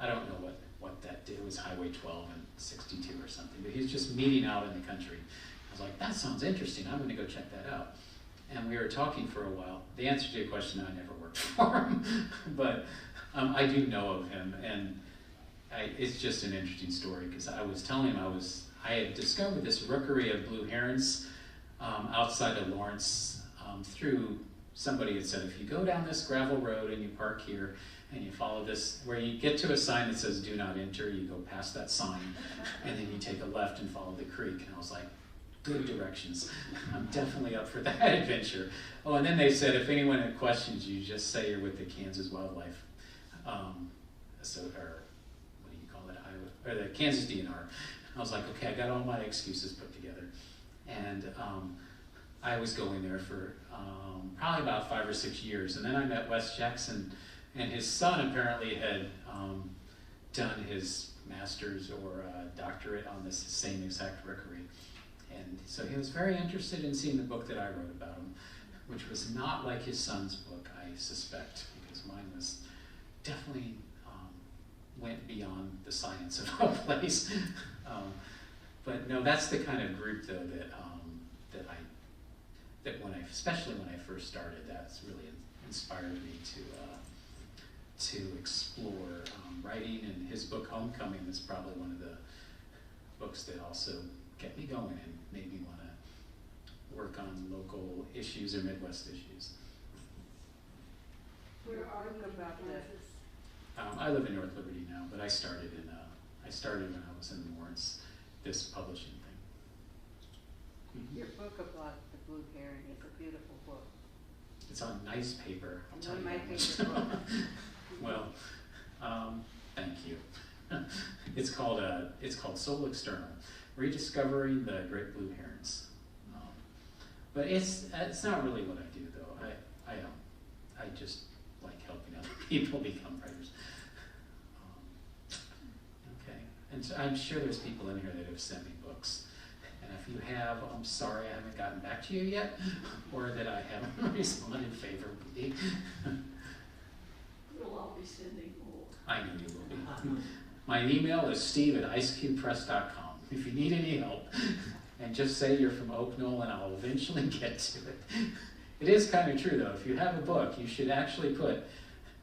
I don't know what that did. It was Highway 12 and 62 or something, but he's just meeting out in the country. I was like, that sounds interesting. I'm going to go check that out. And we were talking for a while. The answer to your question, I never worked for him, but I do know of him, and it's just an interesting story, because I was telling him I had discovered this rookery of blue herons outside of Lawrence through somebody had said, if you go down this gravel road and you park here and you follow this, where you get to a sign that says do not enter, you go past that sign and then you take a left and follow the creek. And I was like, good directions. I'm definitely up for that adventure. Oh, and then they said, if anyone had questions you, just say you're with the Kansas Wildlife, or what do you call it, or the Kansas DNR. I was like, okay, I got all my excuses put together. And I was going there for probably about 5 or 6 years. And then I met Wes Jackson, and his son apparently had done his master's or doctorate on this same exact rookery. And so he was very interested in seeing the book that I wrote about him, which was not like his son's book, I suspect, because mine was definitely went beyond the science of a place. But no, that's the kind of group though especially when I first started, that's really inspired me to explore writing. And his book Homecoming is probably one of the books that also kept me going and made me want to work on local issues or Midwest issues. Where are you about that? I live in North Liberty now, but I started when I was in Lawrence, this publishing thing. Mm-hmm. Your book about the blue heron is a beautiful book. It's on nice paper, I'll tell One you of my that favorite much. books. Well, thank you. It's called Soul External, Rediscovering the Great Blue Herons. But it's not really what I do though. I just like helping other people become writers. Okay, and so I'm sure there's people in here that have sent me books. And if you have, I'm sorry I haven't gotten back to you yet, or that I haven't responded favorably. We'll all be sending more. I know you will be. My email is steve@icecubepress.com. If you need any help, and just say you're from Oak Knoll and I'll eventually get to it. It is kind of true though. If you have a book, you should actually put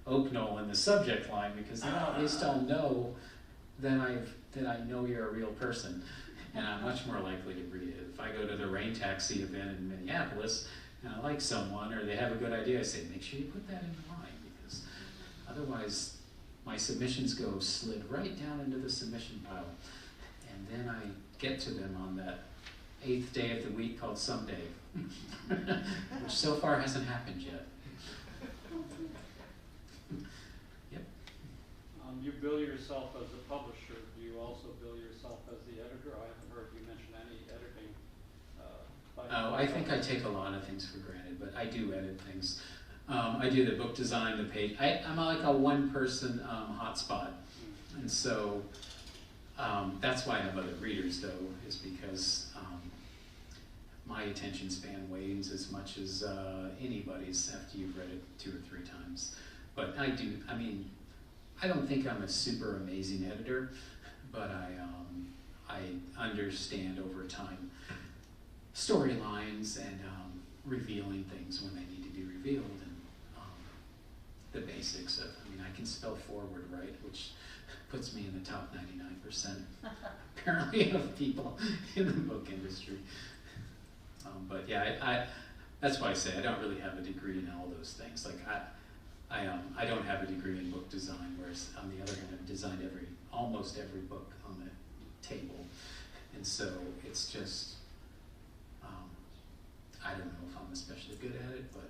Oak Knoll in the subject line, because then at least I'll know that I know you're a real person, and I'm much more likely to read it. If I go to the Rain Taxi event in Minneapolis and I like someone or they have a good idea, I say, make sure you put that in the line, because otherwise my submissions go slid right down into the submission pile, and then I get to them on that 8th day of the week called Someday, which so far hasn't happened yet. Yep. You bill yourself as a publisher. Do you also bill yourself as the editor? I haven't heard you mention any editing. Oh, I think I take a lot of things for granted, but I do edit things. I do the book design, the page. I'm like a one-person hotspot, and so that's why I have other readers, though, is because my attention span wanes as much as anybody's after you've read it 2 or 3 times. But I don't think I'm a super amazing editor, but I understand over time storylines and revealing things when they need to be revealed, and the basics of, I can spell forward right, which puts me in the top 99% apparently of people in the book industry. But yeah, that's why I say I don't really have a degree in all those things. Like I don't have a degree in book design, whereas on the other hand, I've designed almost every book on the table, and so it's just I don't know if I'm especially good at it, but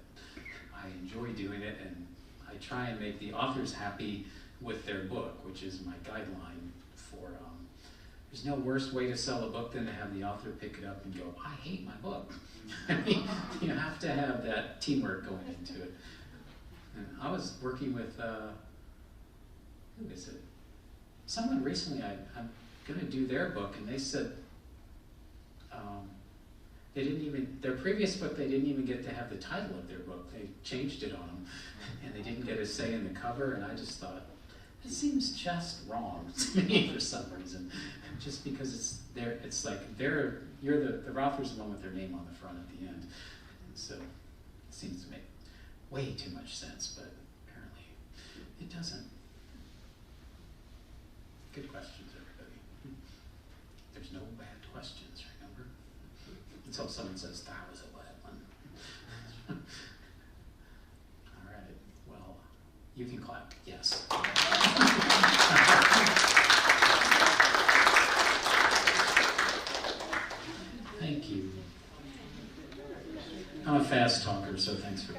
I enjoy doing it, and I try and make the authors happy with their book, which is my guideline for. There's no worse way to sell a book than to have the author pick it up and go, I hate my book. You have to have that teamwork going into it. And I was working with, who is it? Someone recently, I'm going to do their book, and they said they didn't even, their previous book, they didn't even get to have the title of their book. They changed it on them, and they didn't get a say in the cover, and I just thought, it seems just wrong to me for some reason. Just because you're the author's the one with their name on the front at the end. And so it seems to make way too much sense, but apparently it doesn't. Good questions, everybody. There's no bad questions, remember? Until someone says, that was a bad one. All right, well, you can clap, yes. Thank you. I'm a fast talker, so thanks for